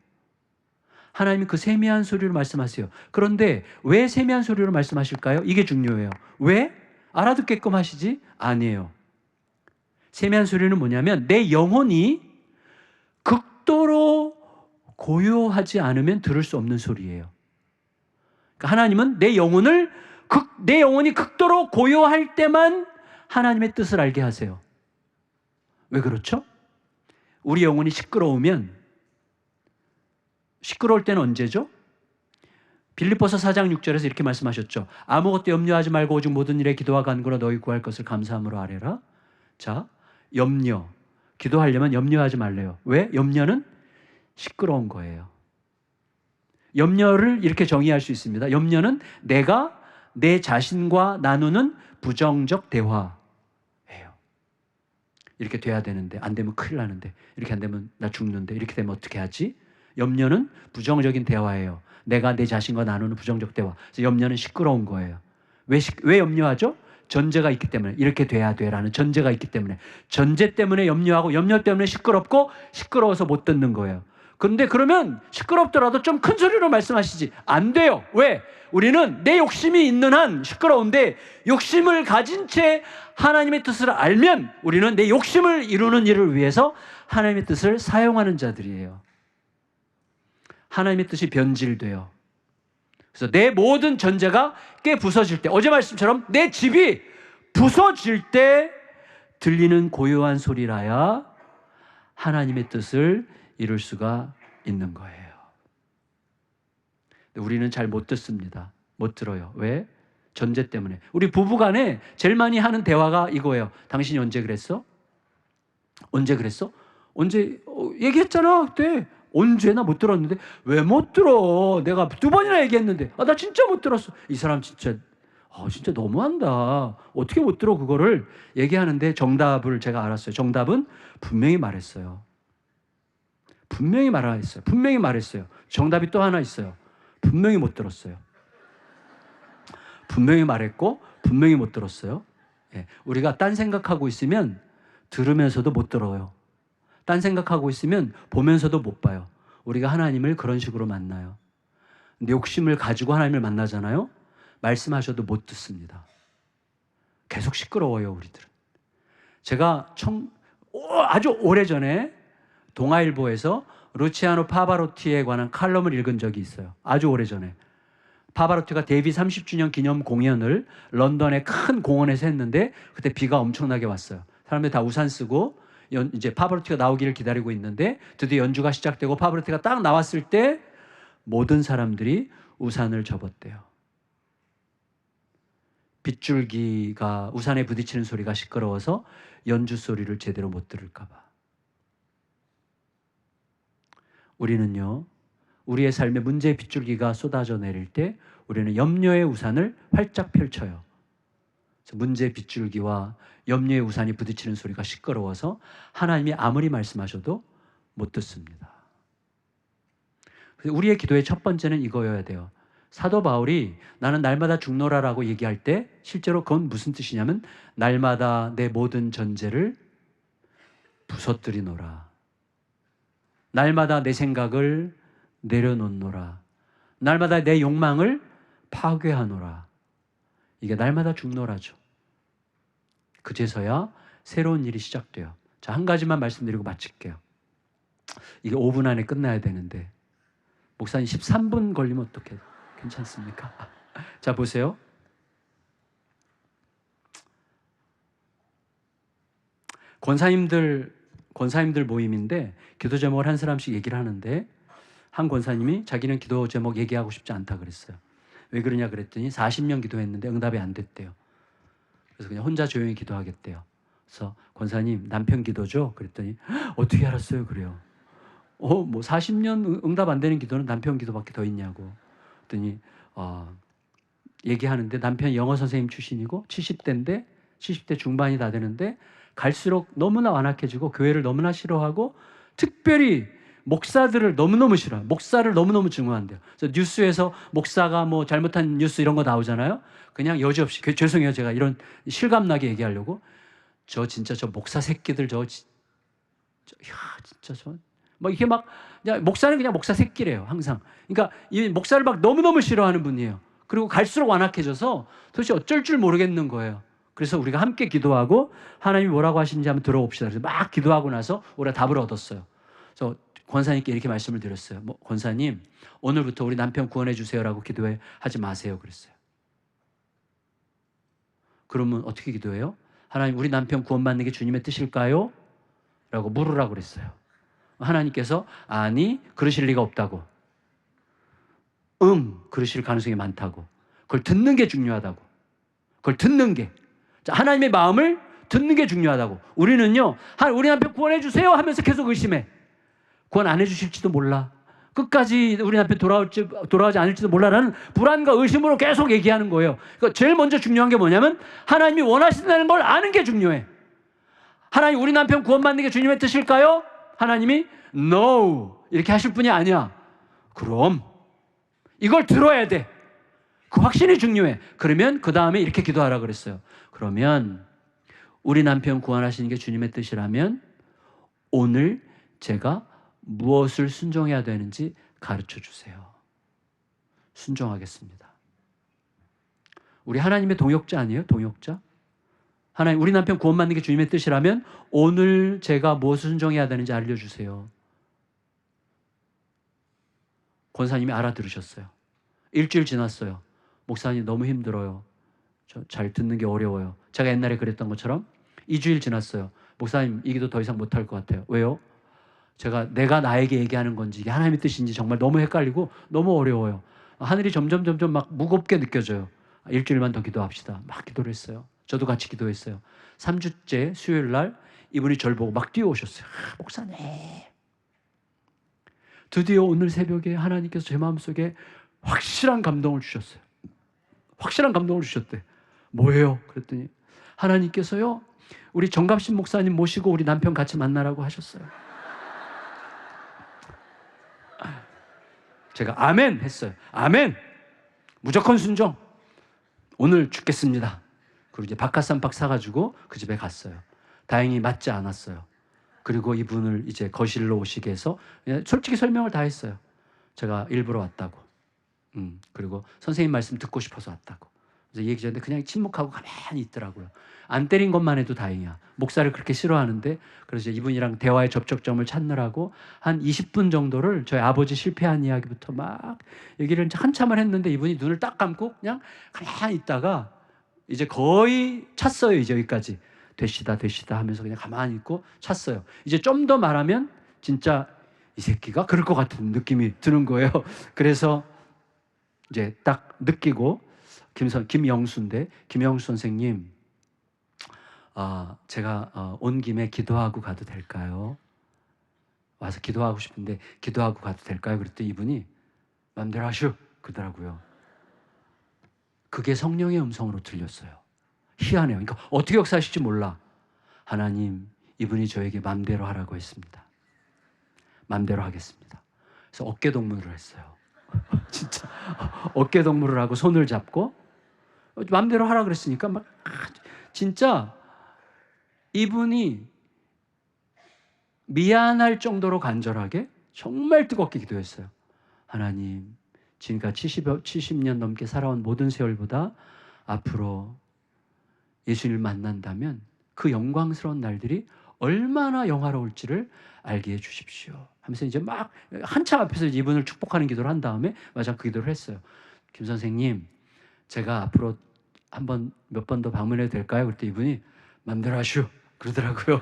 하나님이 그 세미한 소리로 말씀하세요. 그런데 왜 세미한 소리로 말씀하실까요? 이게 중요해요. 왜? 알아듣게끔 하시지? 아니에요. 세미한 소리는 뭐냐면 내 영혼이 극도로 고요하지 않으면 들을 수 없는 소리예요. 그러니까 하나님은 내 영혼이 극도로 고요할 때만 하나님의 뜻을 알게 하세요. 왜 그렇죠? 우리 영혼이 시끄러울 때는 언제죠? 빌립보서 4장 6절에서 이렇게 말씀하셨죠. 아무것도 염려하지 말고 오직 모든 일에 기도와 간구로 너희 구할 것을 감사함으로 아뢰라. 자, 기도하려면 염려하지 말래요. 왜? 염려는 시끄러운 거예요. 염려를 이렇게 정의할 수 있습니다. 염려는 내가 내 자신과 나누는 부정적 대화예요. 이렇게 돼야 되는데 안 되면 큰일 나는데, 이렇게 안 되면 나 죽는데, 이렇게 되면 어떻게 하지? 염려는 부정적인 대화예요. 내가 내 자신과 나누는 부정적 대화. 그래서 염려는 시끄러운 거예요. 왜 염려하죠? 전제가 있기 때문에. 이렇게 돼야 돼라는 전제가 있기 때문에. 전제 때문에 염려하고 염려 때문에 시끄럽고 시끄러워서 못 듣는 거예요. 그런데 그러면 시끄럽더라도 좀 큰 소리로 말씀하시지. 안 돼요. 왜? 우리는 내 욕심이 있는 한 시끄러운데 욕심을 가진 채 하나님의 뜻을 알면 우리는 내 욕심을 이루는 일을 위해서 하나님의 뜻을 사용하는 자들이에요. 하나님의 뜻이 변질돼요. 그래서 내 모든 전제가 깨 부서질 때, 어제 말씀처럼 내 집이 부서질 때 들리는 고요한 소리라야 하나님의 뜻을 이룰 수가 있는 거예요. 우리는 잘 못 듣습니다. 못 들어요. 왜? 전제 때문에. 우리 부부간에 제일 많이 하는 대화가 이거예요. 당신이 언제 그랬어? 언제 그랬어? 언제 얘기했잖아 그때. 언제나 못 들었는데. 왜 못 들어? 내가 2번이나 얘기했는데. 나 진짜 못 들었어. 이 사람 진짜 너무한다. 어떻게 못 들어 그거를 얘기하는데 정답을 제가 알았어요. 정답은 분명히 말했어요. 분명히 말했어요. 정답이 또 하나 있어요. 분명히 못 들었어요. 분명히 말했고 분명히 못 들었어요. 예, 우리가 딴 생각하고 있으면 들으면서도 못 들어요. 딴 생각하고 있으면 보면서도 못 봐요. 우리가 하나님을 그런 식으로 만나요. 근데 욕심을 가지고 하나님을 만나잖아요. 말씀하셔도 못 듣습니다. 계속 시끄러워요, 우리들은. 제가 아주 오래전에 동아일보에서 루치아노 파바로티에 관한 칼럼을 읽은 적이 있어요. 아주 오래전에. 파바로티가 데뷔 30주년 기념 공연을 런던의 큰 공원에서 했는데 그때 비가 엄청나게 왔어요. 사람들이 다 우산 쓰고 이제 파바로티가 나오기를 기다리고 있는데 드디어 연주가 시작되고 파바로티가 딱 나왔을 때 모든 사람들이 우산을 접었대요. 빗줄기가 우산에 부딪히는 소리가 시끄러워서 연주 소리를 제대로 못 들을까 봐. 우리는요, 우리의 삶에 문제의 빗줄기가 쏟아져 내릴 때 우리는 염려의 우산을 활짝 펼쳐요. 문제의 빗줄기와 염려의 우산이 부딪히는 소리가 시끄러워서 하나님이 아무리 말씀하셔도 못 듣습니다. 우리의 기도의 첫 번째는 이거여야 돼요. 사도 바울이 나는 날마다 죽노라라고 얘기할 때 실제로 그건 무슨 뜻이냐면 날마다 내 모든 전제를 부서뜨리노라. 날마다 내 생각을 내려놓노라. 날마다 내 욕망을 파괴하노라. 이게 날마다 죽노라죠. 그제서야 새로운 일이 시작돼요. 자, 한 가지만 말씀드리고 마칠게요. 이게 5분 안에 끝나야 되는데 목사님 13분 걸리면 어떻게 괜찮습니까? 자, 보세요. 권사님들 모임인데 기도 제목을 한 사람씩 얘기를 하는데 한 권사님이 자기는 기도 제목 얘기하고 싶지 않다 그랬어요. 왜 그러냐 그랬더니 40년 기도했는데 응답이 안 됐대요. 그래서 그냥 혼자 조용히 기도하겠대요. 그래서 권사님 남편 기도죠? 그랬더니 어떻게 알았어요? 그래요. 뭐 40년 응답 안 되는 기도는 남편 기도밖에 더 있냐고. 그랬더니 얘기하는데 남편이 영어 선생님 출신이고 70대인데 70대 중반이 다 되는데 갈수록 너무나 완악해지고 교회를 너무나 싫어하고 특별히 목사들을 너무너무 싫어요. 목사를 너무너무 증오한대요. 그래서 뉴스에서 목사가 뭐 잘못한 뉴스 이런 거 나오잖아요. 그냥 여지없이 죄송해요. 제가 이런 실감나게 얘기하려고 저 목사 새끼들 진짜 막 이렇게 막 그냥 목사는 그냥 목사 새끼래요. 항상. 그러니까 이 목사를 막 너무너무 싫어하는 분이에요. 그리고 갈수록 완악해져서 도대체 어쩔 줄 모르겠는 거예요. 그래서 우리가 함께 기도하고 하나님이 뭐라고 하시는지 한번 들어봅시다. 그래서 막 기도하고 나서 우리가 답을 얻었어요. 그래서 권사님께 이렇게 말씀을 드렸어요. 권사님, 오늘부터 우리 남편 구원해 주세요라고 기도하지 마세요. 그랬어요. 그러면 어떻게 기도해요? 하나님, 우리 남편 구원받는 게 주님의 뜻일까요? 라고 물으라고 그랬어요. 하나님께서 아니, 그러실 리가 없다고. 그러실 가능성이 많다고. 그걸 듣는 게 중요하다고. 그걸 듣는 게. 자, 하나님의 마음을 듣는 게 중요하다고. 우리는요, 우리 남편 구원해 주세요 하면서 계속 의심해. 구원 안 해주실지도 몰라. 끝까지 우리 남편 돌아오지 않을지도 몰라라는 불안과 의심으로 계속 얘기하는 거예요. 그러니까 제일 먼저 중요한 게 뭐냐면 하나님이 원하신다는 걸 아는 게 중요해. 하나님, 우리 남편 구원받는 게 주님의 뜻일까요? 하나님이 No 이렇게 하실 분이 아니야. 그럼 이걸 들어야 돼. 그 확신이 중요해. 그러면 그 다음에 이렇게 기도하라 그랬어요. 그러면 우리 남편 구원하시는 게 주님의 뜻이라면 오늘 제가 무엇을 순종해야 되는지 가르쳐 주세요. 순종하겠습니다. 우리 하나님의 동역자 아니에요? 동역자? 하나님, 우리 남편 구원받는 게 주님의 뜻이라면 오늘 제가 무엇을 순종해야 되는지 알려주세요. 권사님이 알아들으셨어요. 일주일 지났어요. 목사님 너무 힘들어요. 저 잘 듣는 게 어려워요. 제가 옛날에 그랬던 것처럼 2주일 지났어요. 목사님 이 기도 더 이상 못할 것 같아요. 왜요? 내가 나에게 얘기하는 건지 이게 하나님의 뜻인지 정말 너무 헷갈리고 너무 어려워요. 하늘이 점점 막 무겁게 느껴져요. 일주일만 더 기도합시다. 막 기도를 했어요. 저도 같이 기도했어요. 3주째 수요일 날 이분이 저를 보고 막 뛰어오셨어요. 목사님. 드디어 오늘 새벽에 하나님께서 제 마음속에 확실한 감동을 주셨어요. 확실한 감동을 주셨대. 뭐예요? 그랬더니 하나님께서요, 우리 정갑신 목사님 모시고 우리 남편 같이 만나라고 하셨어요. 제가 아멘 했어요. 아멘. 무조건 순종. 오늘 죽겠습니다. 그리고 이제 박하쌈박 사가지고 그 집에 갔어요. 다행히 맞지 않았어요. 그리고 이분을 이제 거실로 오시게 해서 솔직히 설명을 다 했어요. 제가 일부러 왔다고. 그리고 선생님 말씀 듣고 싶어서 왔다고. 그래서 얘기 전에 그냥 침묵하고 가만히 있더라고요. 안 때린 것만 해도 다행이야. 목사를 그렇게 싫어하는데, 그래서 이분이랑 대화의 접촉점을 찾느라고 한 20분 정도를 저희 아버지 실패한 이야기부터 막 얘기를 한참을 했는데, 이분이 눈을 딱 감고 그냥 가만히 있다가 이제 거의 찼어요. 이제 여기까지. 되시다 하면서 그냥 가만히 있고 찼어요. 이제 좀 더 말하면 진짜 이 새끼가 그럴 것 같은 느낌이 드는 거예요. 그래서 이제 딱 느끼고, 김영수인데, 김영수 선생님, 제가 온 김에 기도하고 가도 될까요? 와서 기도하고 싶은데 기도하고 가도 될까요? 그랬더니 이분이 마음대로 하시오 그러더라고요. 그게 성령의 음성으로 들렸어요. 희한해요. 그러니까 어떻게 역사하실지 몰라. 하나님, 이분이 저에게 마음대로 하라고 했습니다. 마음대로 하겠습니다. 그래서 어깨 동무를 했어요. 진짜 어깨 동무를 하고 손을 잡고 마음대로 하라 그랬으니까 막 진짜 이분이 미안할 정도로 간절하게 정말 뜨겁게 기도했어요. 하나님, 지금까지 70년 넘게 살아온 모든 세월보다 앞으로 예수님을 만난다면 그 영광스러운 날들이 얼마나 영화로울지를 알게 해주십시오 하면서 이제 막 한참 앞에서 이분을 축복하는 기도를 한 다음에 마지막 그 기도를 했어요. 김 선생님, 제가 앞으로 몇 번 더 방문해도 될까요? 그랬더니 이분이 마음대로 하시오 그러더라고요.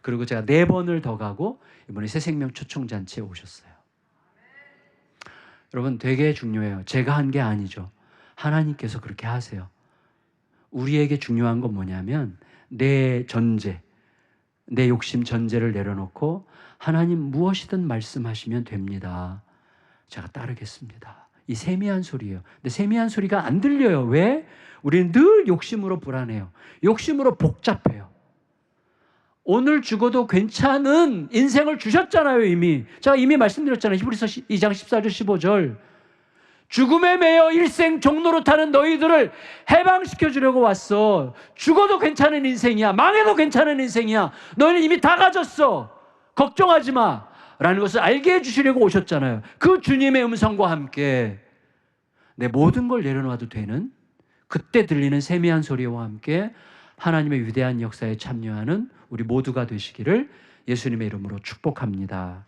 그리고 제가 4번을 더 가고 이번에 새생명 초청잔치에 오셨어요. 여러분, 되게 중요해요. 제가 한 게 아니죠. 하나님께서 그렇게 하세요. 우리에게 중요한 건 뭐냐면 내 전제, 내 욕심 전제를 내려놓고 하나님 무엇이든 말씀하시면 됩니다. 제가 따르겠습니다. 이 세미한 소리예요. 근데 세미한 소리가 안 들려요. 왜? 우리는 늘 욕심으로 불안해요. 욕심으로 복잡해요. 오늘 죽어도 괜찮은 인생을 주셨잖아요. 이미 제가 이미 말씀드렸잖아요. 히브리서 2장 14절 15절 죽음에 매여 일생 종로로 타는 너희들을 해방시켜 주려고 왔어. 죽어도 괜찮은 인생이야. 망해도 괜찮은 인생이야. 너희는 이미 다 가졌어. 걱정하지 마 라는 것을 알게 해주시려고 오셨잖아요. 그 주님의 음성과 함께 내 모든 걸 내려놔도 되는, 그때 들리는 세미한 소리와 함께 하나님의 위대한 역사에 참여하는 우리 모두가 되시기를 예수님의 이름으로 축복합니다.